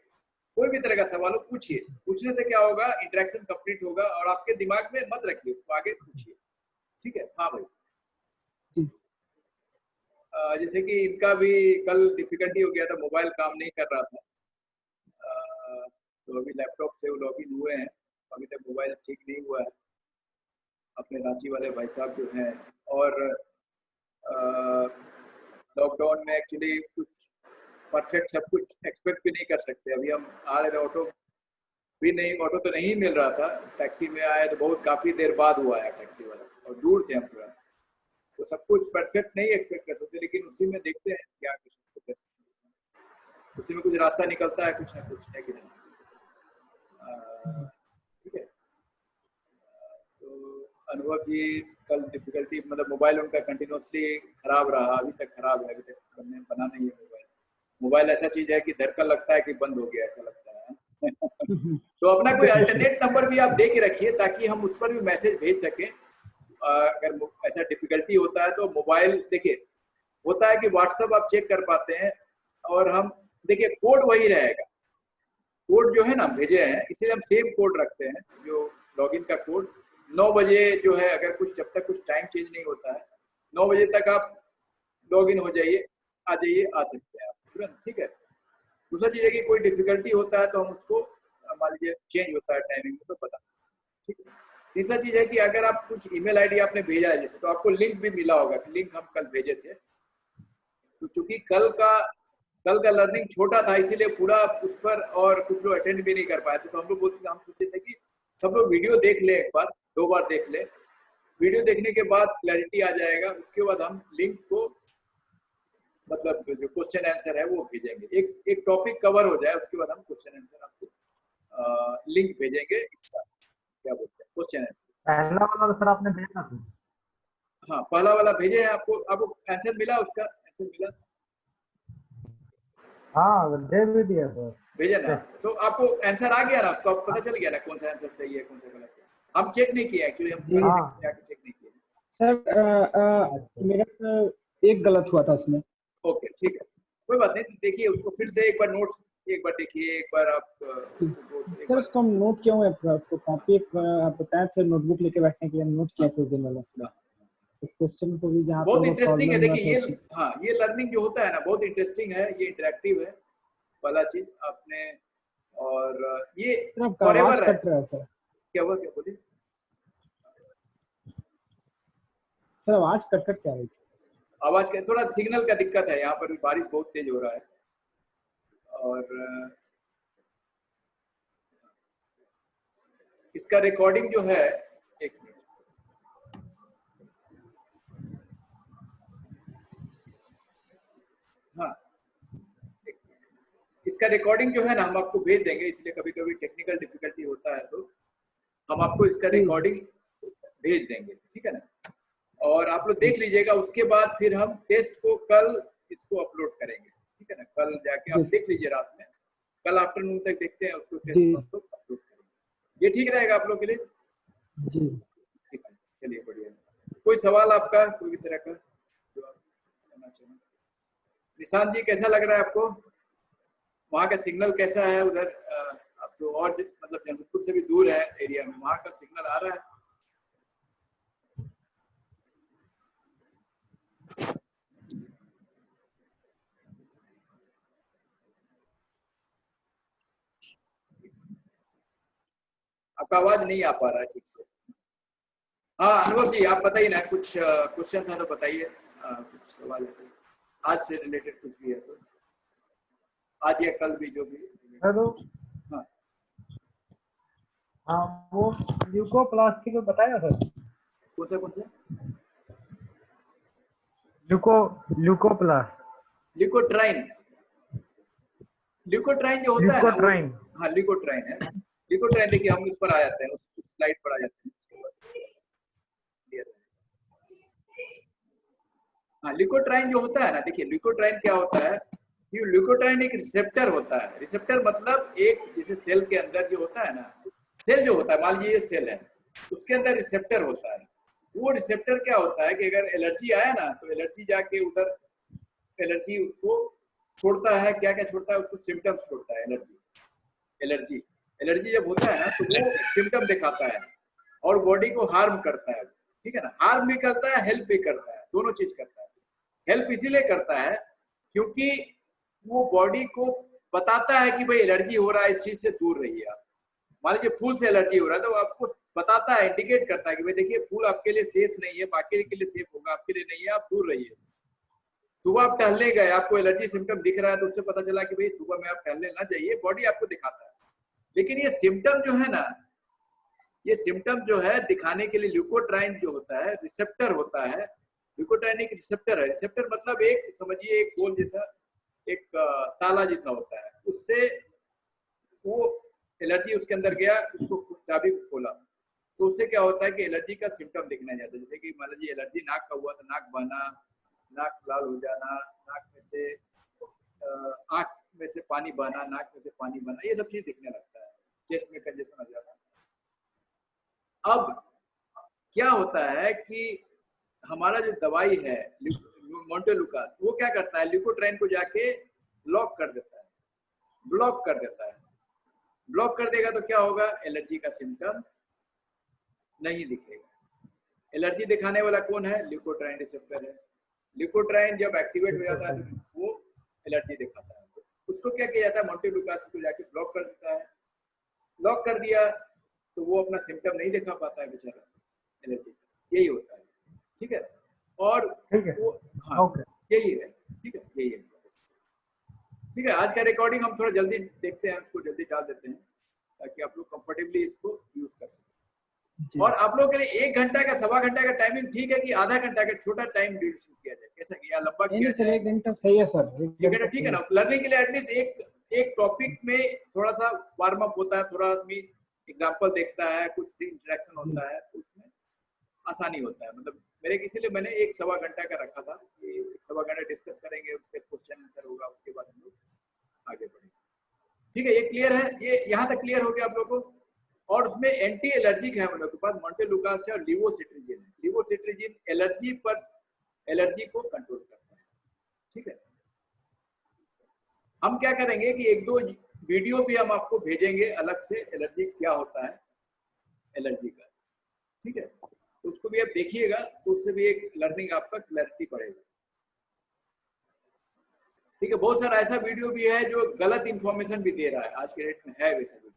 कोई भी तरह का सवाल हो पूछिए, पूछने से क्या होगा, इंटरेक्शन कंप्लीट होगा और आपके दिमाग में मत रखिए, उसको आगे पूछिए। ठीक है, हाँ भाई। जी। जैसे कि इनका भी कल डिफिकल्टी हो गया था, मोबाइल काम नहीं कर रहा था, तो अभी लैपटॉप से वो लॉगिन हुए हैं, अभी तक मोबाइल ठीक नहीं हुआ है अपने रांची वाले भाई साहब जो हैं। और लॉकडाउन में एक्चुअली कुछ परफेक्ट सब कुछ एक्सपेक्ट भी नहीं कर सकते। अभी हम आ रहे थे, ऑटो भी नहीं, ऑटो तो नहीं मिल रहा था, टैक्सी में आए तो बहुत काफ़ी देर बाद हुआ है टैक्सी वाला, और दूर थे हम पूरा, तो सब कुछ परफेक्ट नहीं एक्सपेक्ट कर सकते, लेकिन उसी में देखते हैं क्या कर सकते, कैसे उसी में कुछ रास्ता निकलता है, कुछ ना कुछ है कि नहीं। ठीक है, तो अनुभव जी कल डिफिकल्टी, मतलब मोबाइल उनका कंटिन्यूसली खराब रहा, अभी तक खराब है, अभी तक बना नहीं है मोबाइल। मोबाइल ऐसा चीज है कि धड़कन लगता है कि बंद हो गया, ऐसा लगता है। तो अपना कोई अल्टरनेट नंबर भी आप दे के रखिए, ताकि हम उस पर भी मैसेज भेज सकें। अगर ऐसा डिफिकल्टी होता है तो मोबाइल, देखिए होता है कि व्हाट्सएप आप चेक कर पाते हैं, और हम देखिए कोड वही रहेगा, कोड जो है ना भेजे हैं, इसीलिए हम सेम कोड रखते हैं, जो लॉगिन का कोड 9 बजे जो है, अगर कुछ जब तक कुछ टाइम चेंज नहीं होता है, 9 बजे तक आप लॉगिन हो जाइए, आ जाइए, आ सकते हैं आप तुरंत। ठीक है, दूसरा चीज है कि कोई डिफिकल्टी होता है तो हम उसको, मान लीजिए चेंज होता है टाइमिंग में, तो बता। ठीक है, तीसरा चीज है कि अगर आप कुछ ईमेल आईडी आपने भेजा है जैसे, तो आपको लिंक भी मिला होगा, कि लिंक हम कल भेजे थे, तो चूंकि कल का लर्निंग छोटा था, इसीलिए पूरा उस पर और कुछ लोग अटेंड भी नहीं कर पाए थे, तो हम लोग हम सोचे थे कि सब लोग वीडियो देख ले, एक बार 2 बार देख ले, वीडियो देखने के बाद क्लैरिटी आ जाएगा, उसके बाद हम लिंक को, मतलब जो क्वेश्चन आंसर है वो भेजेंगे, एक टॉपिक कवर हो जाए, उसके बाद हम क्वेश्चन आंसर आपको लिंक भेजेंगे, इसका क्या बोलते हैं, क्वेश्चन आंसर। पहला वाला सर आपने भेजा था? हाँ, पहला वाला भेजे हैं आपको आंसर मिला, उसका आंसर मिला? हाँ, दे भी दिया सर। भेजा ना, तो आपको आंसर आ गया ना, उसको आपको पता चल गया ना कौन सा आंसर सही है, कौन सा गलत है। हम चेक नहीं किए एक्चुअली, हम चेक नहीं किए सर। मेरा सर एक गलत हुआ था उसमें। ओके, ठीक है, कोई बात नहीं, देखिए उसको फिर से एक बार नोट्स, एक बार देखिए, एक बार आप सर उसको हम नोट क्यों है, उसको कॉपी आप बताए थे नोटबुक लेके बैठने के लिए, नोट किया था उस दिन वाला क्वेश्चन को भी, जहाँ बहुत इंटरेस्टिंग है। देखिए ये, हाँ, ये लर्निंग जो होता है ना, बहुत इंटरेस्टिंग है, ये इंटरेक्टिव है वाला चीज आपने, और ये फॉरएवर है। क्या हुआ, क्या बोलिए सर? आवाज कट क्या रही? आवाज का थोड़ा सिग्नल का दिक्कत है, यहाँ पर भी बारिश बहुत तेज हो रहा है, और इसका रिकॉर्डिंग जो है, एक मिनट, हाँ, इसका रिकॉर्डिंग जो है ना हम आपको भेज देंगे, इसलिए कभी कभी टेक्निकल डिफिकल्टी होता है, तो हम आपको इसका रिकॉर्डिंग भेज देंगे, ठीक है ना, और आप लोग देख लीजिएगा, उसके बाद फिर हम टेस्ट को कल इसको अपलोड करेंगे, ठीक है ना, कल जाके आप देख लीजिए, रात में, कल आफ्टरनून तक देखते हैं उसको, टेस्ट को आप लोग अपलोड करेंगे। ये ठीक रहेगा आप लोग के लिए? जी ठीक है, चलिए बढ़िया। कोई सवाल आपका, कोई भी तरह का जो आप करना चाहें? निशांत जी, कैसा लग रहा है आपको? वहाँ का सिग्नल कैसा है उधर? आप जो और मतलब जमशेदपुर से भी दूर है एरिया में, वहाँ का सिग्नल आ रहा है? आपका आवाज नहीं आ पा रहा है ठीक से। हाँ अनुभव जी, आप बताइए ना, कुछ क्वेश्चन था तो बताइए, कुछ सवाल है तो, आज से रिलेटेड कुछ भी है तो, आज या कल भी, जो भी। हेलो। हाँ हाँ, वो ल्यूकोप्लास्टी को बताया सर? कौन सा ल्यूकोप्लास्ट, ल्यूकोट्राइन जो होता है ना, हाँ ल्यूकोट्राइन है। ल्यूकोट्राइन देखिए, हम इस पर आ जाते हैं, उस स्लाइड पर आ जाते हैं, उसके बाद हाँ, ल्यूकोट्राइन जो होता है ना, देखिए ल्यूकोट्राइन क्या होता है, ये ल्यूकोट्राइन एक रिसेप्टर होता है। रिसेप्टर मतलब एक, जैसे सेल के अंदर जो होता है ना, सेल जो होता है, मान लीजिए ये सेल है, उसके अंदर रिसेप्टर होता है। वो रिसेप्टर क्या होता है कि अगर एलर्जी आया ना, तो एलर्जी जाके उधर, एलर्जी उसको छोड़ता है, क्या क्या छोड़ता है उसको, सिम्टम्स छोड़ता है एलर्जी। एलर्जी एलर्जी जब होता है ना तो वो सिम्टम दिखाता है और बॉडी को हार्म करता है, ठीक है ना। हार्म भी करता है, हेल्प भी करता है, दोनों चीज करता है। हेल्प इसीलिए करता है क्योंकि वो बॉडी को बताता है कि भाई एलर्जी हो रहा है, इस चीज से दूर रहिए आप। मान लीजिए फूल से एलर्जी हो रहा है तो आपको बताता है, इंडिकेट करता है कि भाई देखिए फूल आपके लिए सेफ नहीं है, बाकी के लिए सेफ होगा, आपके लिए नहीं है, आप दूर रहिए। सुबह आप टहलने गए, आपको एलर्जी सिम्टम दिख रहा है तो उससे पता चला कि भाई सुबह में आप टहलने ना जाइए, बॉडी आपको दिखाता है। लेकिन ये सिम्टम जो है ना, ये सिम्टम जो है दिखाने के लिए ल्यूकोट्राइन जो होता है, रिसेप्टर होता है। ल्यूकोट्राइन एक रिसेप्टर है। रिसेप्टर मतलब एक समझिए एक गोल जैसा, एक ताला जैसा होता है, उससे वो एलर्जी उसके अंदर गया, उसको चाबी खोला तो उससे क्या होता है कि एलर्जी का सिम्टम दिखने जाता है। जैसे कि मान लीजिए एलर्जी नाक का हुआ तो नाक बहना, नाक लाल हो जाना, नाक में से आंख में से पानी बहना, नाक में से पानी बहना, ये सब चीज दिखने लगता है। चेस्ट में कंजेशन आ जाता है। अब क्या होता है कि हमारा जो दवाई है मोंटेलुकास, वो क्या करता है, ल्यूकोट्राइन को जाके ब्लॉक कर देता है, ब्लॉक कर देता है। ब्लॉक कर देगा तो क्या होगा, एलर्जी का सिम्टम नहीं दिखेगा। एलर्जी दिखाने वाला कौन है, ल्यूकोट्राइन रिसेप्टर है। ल्यूकोट्राइन जब एक्टिवेट हो जाता है तो वो एलर्जी दिखाता है। उसको क्या किया जाता है, मोंटेलुकास को जाके ब्लॉक कर देता है। ब्लॉक कर दिया तो वो अपना सिम्टम नहीं दिखा पाता है बेचारा एलर्जी। यही होता है, ठीक है। और वो हाँ यही है, ठीक है, यही है, ठीक है। आज का रिकॉर्डिंग हम थोड़ा जल्दी देखते हैं, उसको जल्दी डाल देते हैं ताकि आप लोग कंफर्टेबली इसको यूज कर सकें। और आप लोगों के लिए 1 घंटा का, 1.25 घंटा का टाइमिंग ठीक है कि आधा घंटा का छोटा टाइम ड्यूरेशन किया जाए, कैसा किया, लंबा किया जाए? 1 घंटा सही है सर, 1 घंटा ठीक है ना। लर्निंग के लिए एटलीस्ट एक टॉपिक में थोड़ा सा वार्म अप होता है, थोड़ा आदमी एग्जाम्पल देखता है, कुछ इंटरेक्शन होता है, तो उसमें आसानी होता है। मतलब मेरे किसी लिए मैंने 1-1.25 घंटा का रखा था कि 1.25 घंटा डिस्कस करेंगे, उसके क्वेश्चन आंसर होगा, उसके बाद हम लोग आगे बढ़ेंगे। ठीक है, ये क्लियर है, ये यहाँ तक क्लियर हो गया आप लोगों को। और उसमें एंटी एलर्जिक है हम लोग के पास, मोंटेलुकास है और लिवोसिट्रिजिन है। लिवोसिट्रिजिन एलर्जी पर, एलर्जी को कंट्रोल करता है, ठीक है। हम क्या करेंगे कि 1-2 वीडियो भी हम आपको भेजेंगे अलग से, एलर्जी क्या होता है एलर्जी का, ठीक है। तो उसको भी आप देखिएगा, तो उससे भी एक लर्निंग आपका क्लैरिटी बढ़ेगा, ठीक है। बहुत सारा ऐसा वीडियो भी है जो गलत इंफॉर्मेशन भी दे रहा है, आज के डेट में है वैसा वीडियो,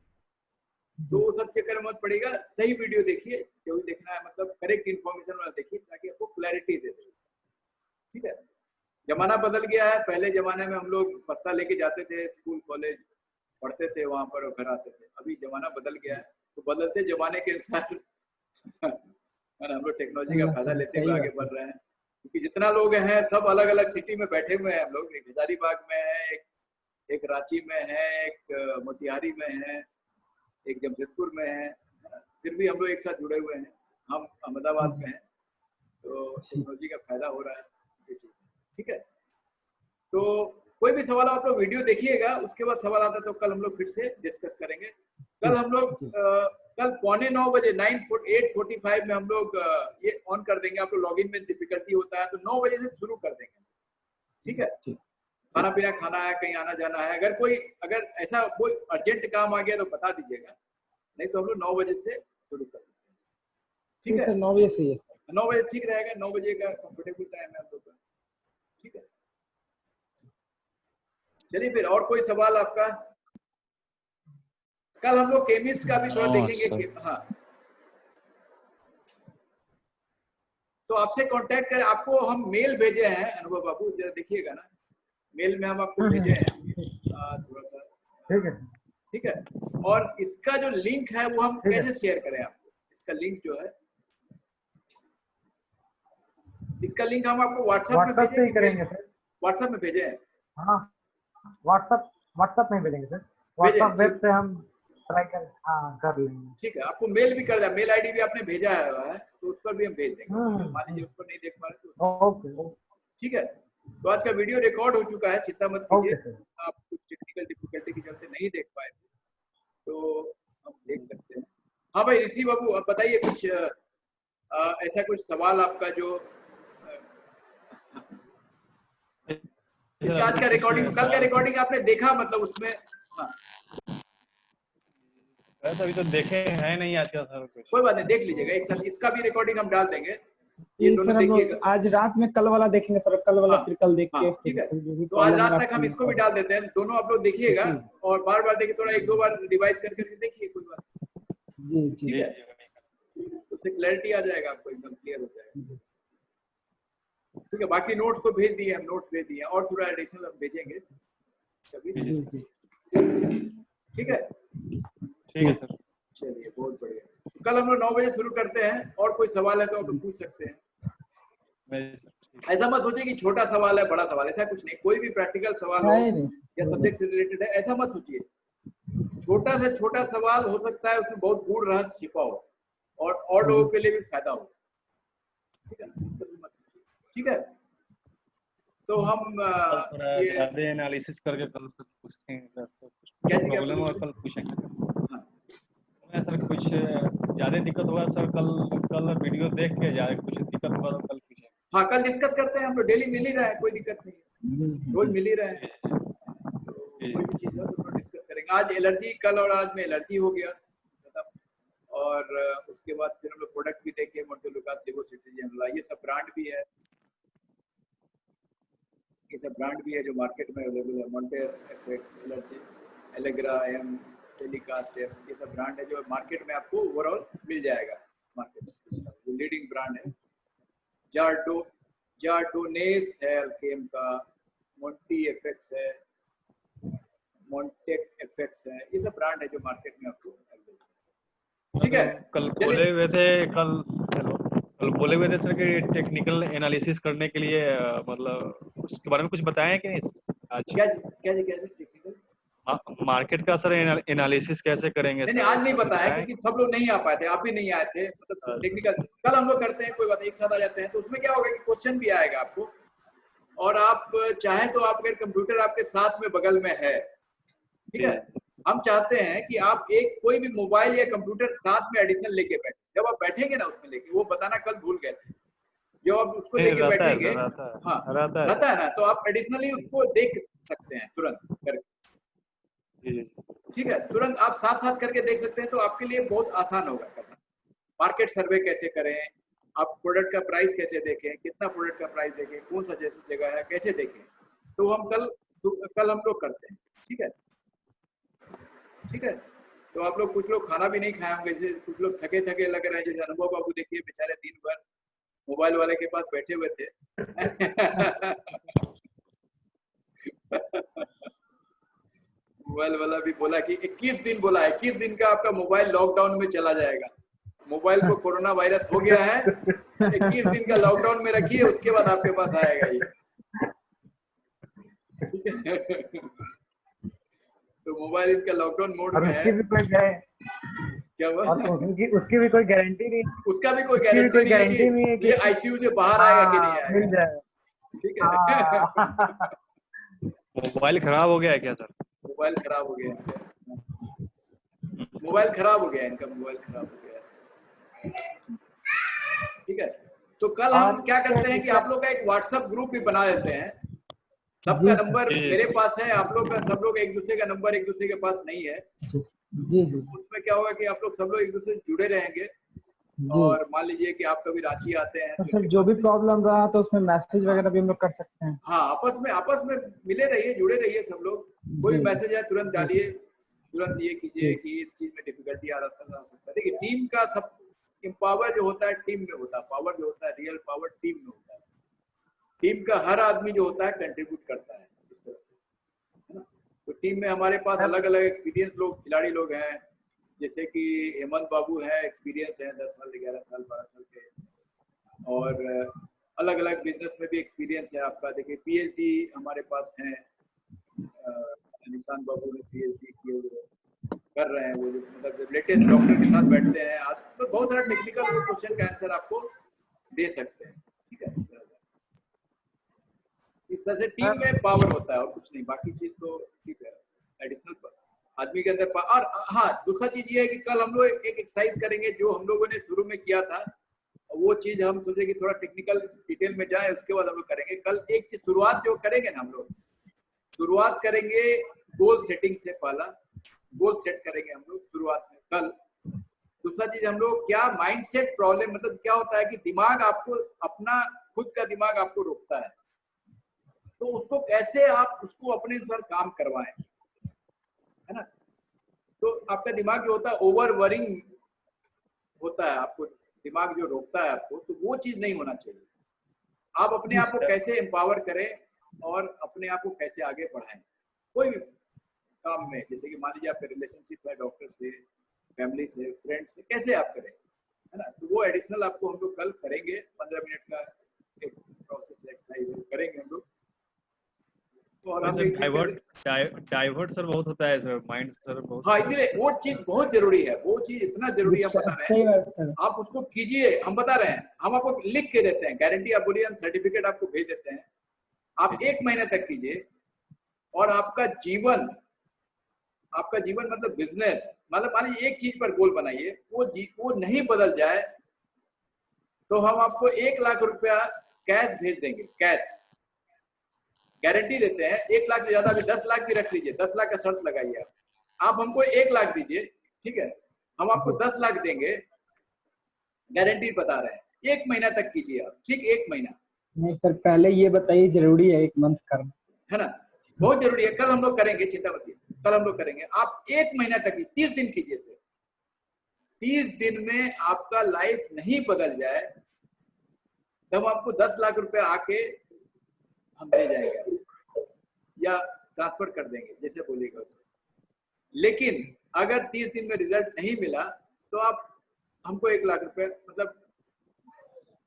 तो वो सब चक्कर मत पड़ेगा। सही वीडियो देखिए, जो भी देखना है, मतलब करेक्ट इंफॉर्मेशन वाला देखिए ताकि आपको क्लैरिटी दे दे, ठीक है। जमाना बदल गया है। पहले जमाने में हम लोग बस्ता लेके जाते थे, स्कूल कॉलेज पढ़ते थे, वहां पर घर आते थे। अभी जमाना बदल गया है, तो बदलते जमाने के अनुसार हम लोग टेक्नोलॉजी का फायदा लेते हुए आगे बढ़ रहे हैं। क्योंकि जितना लोग हैं सब अलग अलग सिटी में बैठे हुए हैं। हम लोग एक हजारीबाग में है, एक रांची में है, एक मोतिहारी में है, एक जमशेदपुर में है, फिर भी हम लोग एक साथ जुड़े हुए हैं। हम अहमदाबाद में हैं, तो टेक्नोलॉजी का फायदा हो रहा है, ठीक है। तो कोई भी सवाल आप लोग वीडियो देखिएगा, उसके बाद सवाल आता है तो कल हम लोग फिर से डिस्कस करेंगे। कल हम लोग कल 8:45 बजे 8:45 में हम लोग ये ऑन कर देंगे। आप लोग लॉगिन में डिफिकल्टी होता है तो 9 बजे से शुरू कर देंगे, ठीक है। खाना पीना खाना है, कहीं आना जाना है, अगर ऐसा कोई अर्जेंट काम आ गया तो बता दीजिएगा, नहीं तो हम लोग 9 बजे से शुरू कर देंगे, ठीक है। 9 बजे सही है, 9 बजे ठीक रहेगा, 9 बजे का कंफर्टेबल टाइम है हम लोग का, ठीक है। चलिए फिर, और कोई सवाल आपका? कल हम लोग केमिस्ट का भी थोड़ा देखेंगे। हाँ, तो आपसे कांटेक्ट करें, आपको हम मेल भेजे हैं अनुभव बाबू, जरा देखिएगा ना, मेल में हम आपको भेजे हैं थोड़ा सा, ठीक है, ठीक है। और इसका जो लिंक है वो हम कैसे शेयर करें आपको? इसका लिंक जो है, इसका लिंक हम आपको व्हाट्सएप में पे करेंगे सर। व्हाट्सएप में भेजे हैं? हाँ, व्हाट्सएप में भेजेंगे सर। व्हाट्सएप वेब से हम ट्राई कर लेंगे, ठीक है। आपको मेल भी कर दिया, मेल आईडी भी आपने भेजा है तो उस पर भी हम भेज देंगे। मान लीजिए उस पर नहीं देख पा रहे तो ओके, ठीक है। तो आज का वीडियो रिकॉर्ड हो चुका है, चिंता मत कीजिए। आप कुछ टेक्निकल डिफिकल्टी के चलते नहीं देख पाए तो हम देख सकते हैं। हाँ भाई ऋषि बाबू, आप बताइए कुछ ऐसा कुछ सवाल आपका जो इसका आज का रिकॉर्डिंग, कल का रिकॉर्डिंग आपने देखा, मतलब उसमें? हाँ वैसे अभी तो देखे हैं नहीं आज का सर कुछ। कोई बात नहीं, देख लीजिएगा एक साथ, इसका भी रिकॉर्डिंग हम डाल देंगे, ये जी दोनों सर, हम देखिएगा। आज रात में कल वाला देखेंगे सर, कल वाला हाँ फिर कल देख के हाँ ठीक है, फिर जो भी तो आज प्रॉब्लम रात होगा तक हम आपको इसको भी डाल देते हैं, दोनों आप लोग देखिएगा जी और बार बार देखिए, थोड़ा एक दो बार रिवाइज कर करके देखिए, कोई बात जी जी ठीक है, उससे क्लैरिटी आ जाएगा, आपको एकदम क्लियर हो जाएगा। ठीक है, बाकी नोट्स तो भेज दिए, हम नोट्स भेज दिए और थोड़ा एडिशनल हम भेजेंगे सभी। जी जी ठीक है, ठीक है सर। चलिए बहुत बढ़िया, कल हम लोग 9 बजे शुरू करते हैं, और कोई सवाल है तो आप लोग पूछ सकते हैं। ऐसा मत सोचिए कि छोटा सवाल है बड़ा सवाल, ऐसा कुछ नहीं, कोई भी प्रैक्टिकल सवाल हो नहीं या सब्जेक्ट से रिलेटेड है, ऐसा मत सोचिए। छोटा से छोटा सवाल हो सकता है उसमें बहुत गूढ़ रहस्य छिपा हो और लोगों के लिए भी फायदा हो, ठीक है ना, इस पर भी मत सोचिए। ठीक है, तो हम ये ज्यादा एनालिसिस करके कल सर पूछते हैं कैसे क्या प्रॉब्लम, और कल पूछेंगे। सर कुछ ज्यादा दिक्कत होगा सर, कल वीडियो देख के ज्यादा कुछ दिक्कत होगा तो कल पूछेंगे। हाँ, कल डिस्कस करते हैं, हम लोग डेली मिल ही रहे हैं, कोई दिक्कत नहीं है, रोज मिल ही रहे हैं, तो कोई भी चीज हो तो डिस्कस करेंगे। आज एलर्जी, कल और आज में एलर्जी हो गया, और उसके बाद फिर हम लोग प्रोडक्ट भी देखे, मोन्टेलुकास लिवोसिट्रिजिन, ये सब ब्रांड भी है, ये सब ब्रांड भी है जो मार्केट में अवेलेबल है, Montair FX, allergy, Allegra M, Telekast F, ये सब ब्रांड है जो मार्केट में आपको ओवरऑल मिल जाएगा, मार्केट में जो लीडिंग ब्रांड है। जार्डोनेस है अल्केम का, मोंटी एफएक्स है, मोन्टेक एफएक्स है, ये सब ब्रांड है जो मार्केट में आपको अवेलेबल है। ठीक है, कल बोले हुए थे, कल बोले हुए थे सर कि टेक्निकल एनालिसिस करने के लिए मतलब उसके बारे में कुछ बताएं कि आज क्या टेक्निकल मार्केट का सर एनालिसिस कैसे करेंगे? नहीं, आज नहीं बताया क्योंकि सब लोग नहीं आ पाए थे, आप भी नहीं आए थे, मतलब टेक्निकल कल हम लोग करते हैं, कोई बात नहीं, एक साथ आ जाते हैं। तो उसमें क्या होगा कि क्वेश्चन भी आएगा आपको, और आप चाहे तो आप अगर कंप्यूटर आपके साथ में बगल में है, ठीक है, हम चाहते हैं कि आप एक कोई भी मोबाइल या कंप्यूटर साथ में एडिशन लेके बैठे, जब आप बैठेंगे ना उसमें लेके, वो बताना कल भूल गए थे, जब आप उसको लेके बैठेंगे, हाँ रहता है ना, तो आप एडिशनली उसको देख सकते हैं तुरंत करके, ठीक है, तुरंत आप साथ साथ करके देख सकते हैं, तो आपके लिए बहुत आसान होगा करना। मार्केट सर्वे कैसे करें, आप प्रोडक्ट का प्राइस कैसे देखें, कितना प्रोडक्ट का प्राइस देखें, कौन सा जैसी जगह है कैसे देखें, तो हम कल हम लोग करते हैं। ठीक है, ठीक है, तो आप लोग, कुछ लोग खाना भी नहीं खाए होंगे, जैसे कुछ लोग थके थके लग रहे हैं, जैसे अनुभव बाबू देखिए बेचारे दिन भर मोबाइल वाले के पास बैठे हुए थे मोबाइल वाला भी बोला कि 21 दिन बोला, 21 दिन का आपका मोबाइल लॉकडाउन में चला जाएगा, मोबाइल को कोरोना वायरस हो गया है, 21 दिन का लॉकडाउन में रखिए, उसके बाद आपके पास आएगा ये। तो मोबाइल इनका लॉकडाउन मोड में है, क्या हुआ? उसकी भी कोई गारंटी नहीं, उसका भी कोई गारंटी नहीं है कि ये आईसीयू से बाहर आएगा कि नहीं आएगा, मिल जाएगा। ठीक है। मोबाइल खराब हो गया है क्या सर? मोबाइल खराब हो गया, मोबाइल खराब हो गया, इनका मोबाइल खराब हो गया, ठीक है। तो कल हम क्या करते हैं कि आप लोग का एक व्हाट्सएप ग्रुप भी बना देते हैं, सबका नंबर मेरे पास है, आप लोग का, सब लोग एक दूसरे का नंबर एक दूसरे के पास नहीं है, उसमें क्या होगा कि आप लोग सब लोग एक दूसरे से जुड़े रहेंगे, और मान लीजिए कि आप कभी रांची आते हैं तो सर जो भी प्रॉब्लम रहा तो उसमें मैसेज वगैरह भी हम लोग कर सकते हैं। हाँ, आपस में मिले रहिए, जुड़े रहिए सब लोग, कोई मैसेज है तुरंत डालिए, तुरंत ये कीजिए कि इस चीज में डिफिकल्टी आ सकता है। देखिए, टीम का सब पावर जो होता है टीम में होता है, पावर जो होता है, रियल पावर टीम में होता है, टीम का हर आदमी जो होता है कंट्रीब्यूट करता है इस तरह से, है ना। तो टीम में हमारे पास अलग अलग एक्सपीरियंस लोग, खिलाड़ी लोग हैं, जैसे कि हेमंत बाबू है, एक्सपीरियंस है 10 साल 11 साल 12 साल के, और अलग अलग बिजनेस में भी एक्सपीरियंस है आपका। देखिए पीएचडी हमारे पास है, निशान बाबू ने पीएचडी किए हुए कर रहे हैं, वो मतलब लेटेस्ट डॉक्टर के साथ बैठते हैं, तो बहुत सारा टेक्निकल वो क्वेश्चन का आंसर आपको दे सकते हैं, ठीक है। इस तरह से टीम में पावर होता है और कुछ नहीं, बाकी चीज तो ठीक है, एडिशनल आदमी के अंदर। और हाँ, दूसरा चीज ये है कि कल हम लोग एक एक्सरसाइज करेंगे जो हम लोगों ने शुरू में किया था, वो चीज हम सोचे कि थोड़ा टेक्निकल डिटेल में जाए, उसके बाद हम लोग करेंगे। कल एक चीज शुरुआत जो करेंगे ना, हम लोग शुरुआत करेंगे गोल सेटिंग से, पहला गोल सेट करेंगे हम लोग शुरुआत में। कल। दूसरा चीज हम लोग क्या माइंडसेट प्रॉब्लम, मतलब क्या होता है कि दिमाग आपको अपना खुद का दिमाग आपको रोकता है, तो उसको कैसे आप उसको अपने अनुसार काम करवाएं, है ना। तो आपका दिमाग जो होता है ओवर वरिंग होता है, आपको दिमाग जो रोकता है आपको, तो वो चीज नहीं होना चाहिए। आप अपने आप को कैसे एम्पावर करें और अपने आप को कैसे आगे बढ़ाएं कोई भी काम में, जैसे कि मान लीजिए आपका रिलेशनशिप है डॉक्टर से, फैमिली से, फ्रेंड से, कैसे आप करें, है ना। तो वो एडिशनल आपको हम लोग कल करेंगे, 15 मिनट का एक प्रोसेस एक्सरसाइज करेंगे हम लोग। और हम डाइवर्ट सर बहुत होता है सर, माइंड सर बहुत। हाँ, इसीलिए वो चीज बहुत जरूरी है, वो चीज इतना जरूरी है, हम बता रहे हैं आप उसको कीजिए, हम बता रहे हैं, हम आपको लिख के देते हैं, गारंटी आप बोलिए, हम सर्टिफिकेट आपको भेज देते हैं, आप 1 महीने तक कीजिए और आपका जीवन मतलब बिजनेस, मतलब मान लीजिए एक चीज पर गोल बनाइए, वो नहीं बदल जाए तो हम आपको 1 लाख रुपया कैश भेज देंगे, कैश गारंटी देते हैं। 1 लाख से ज्यादा, अभी 10 लाख भी रख लीजिए, 10 लाख का शर्त लगाइए आप हमको 1 लाख दीजिए, ठीक है, हम आपको 10 लाख देंगे, गारंटी बता रहे हैं। 1 महीना तक कीजिए आप, ठीक, 1 महीना। नहीं सर, पहले ये बताइए, जरूरी है 1 मंथ करना, है ना, बहुत जरूरी है। कल हम लोग करेंगे, चिंता मत कीजिए, कल हम लोग करेंगे। आप 1 महीना तक, 30 दिन कीजिए सर, 30 दिन में आपका लाइफ नहीं बदल जाए तो हम आपको 10 लाख रुपए आके हम दे जाएंगे या ट्रांसफर कर देंगे, जैसे बोलिएगा उससे। लेकिन अगर 30 दिन में रिजल्ट नहीं मिला तो आप हमको 1 लाख रुपए, मतलब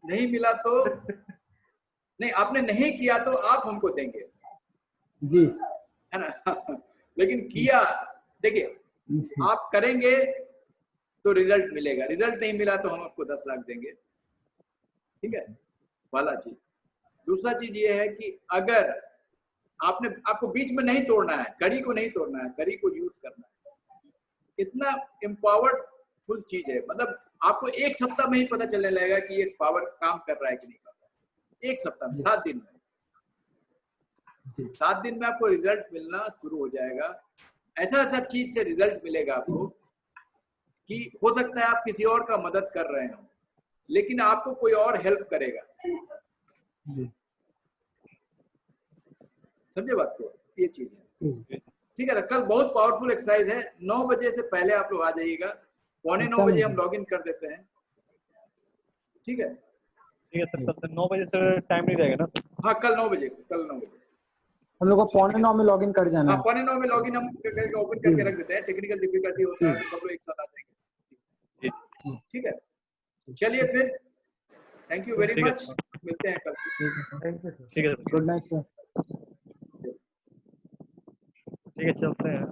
नहीं मिला तो नहीं, आपने नहीं किया तो आप हमको देंगे जी, है ना। लेकिन किया, देखिए आप करेंगे तो रिजल्ट मिलेगा, रिजल्ट नहीं मिला तो हम आपको 10 लाख देंगे, ठीक है, वाला चीज। दूसरा चीज ये है कि अगर आपको बीच में नहीं तोड़ना है, कड़ी को नहीं तोड़ना है, कड़ी को यूज करना है। इतना एम्पावर्ड फुल चीज है, मतलब आपको 1 सप्ताह में ही पता चलने लगेगा कि ये पावर काम कर रहा है कि नहीं कर रहा है। 1 सप्ताह में, 7 दिन में, 7 दिन में आपको रिजल्ट मिलना शुरू हो जाएगा। ऐसा चीज से रिजल्ट मिलेगा आपको कि हो सकता है आप किसी और का मदद कर रहे हो, लेकिन आपको कोई और हेल्प करेगा, समझे बात को, ये चीज है, ठीक है। कल बहुत पावरफुल एक्सरसाइज है, 9 बजे से पहले आप लोग आ जाइएगा, 8:45 बजे हम लॉग इन कर देते हैं, ठीक है। ठीक है सर, तब से 9 बजे से टाइम नहीं रहेगा ना? हाँ, कल 9 बजे, कल 9 बजे हम लोग को 8:45 में लॉग इन कर जाना है। 8:45 में लॉग इन हम करके ओपन करके रख देते हैं, टेक्निकल डिफिकल्टी होता है तो सब लोग एक साथ आ जाएंगे, ठीक है। चलिए फिर, थैंक यू वेरी मच, मिलते हैं कल। ठीक है, गुड नाइट सर। ठीक है, चलते हैं।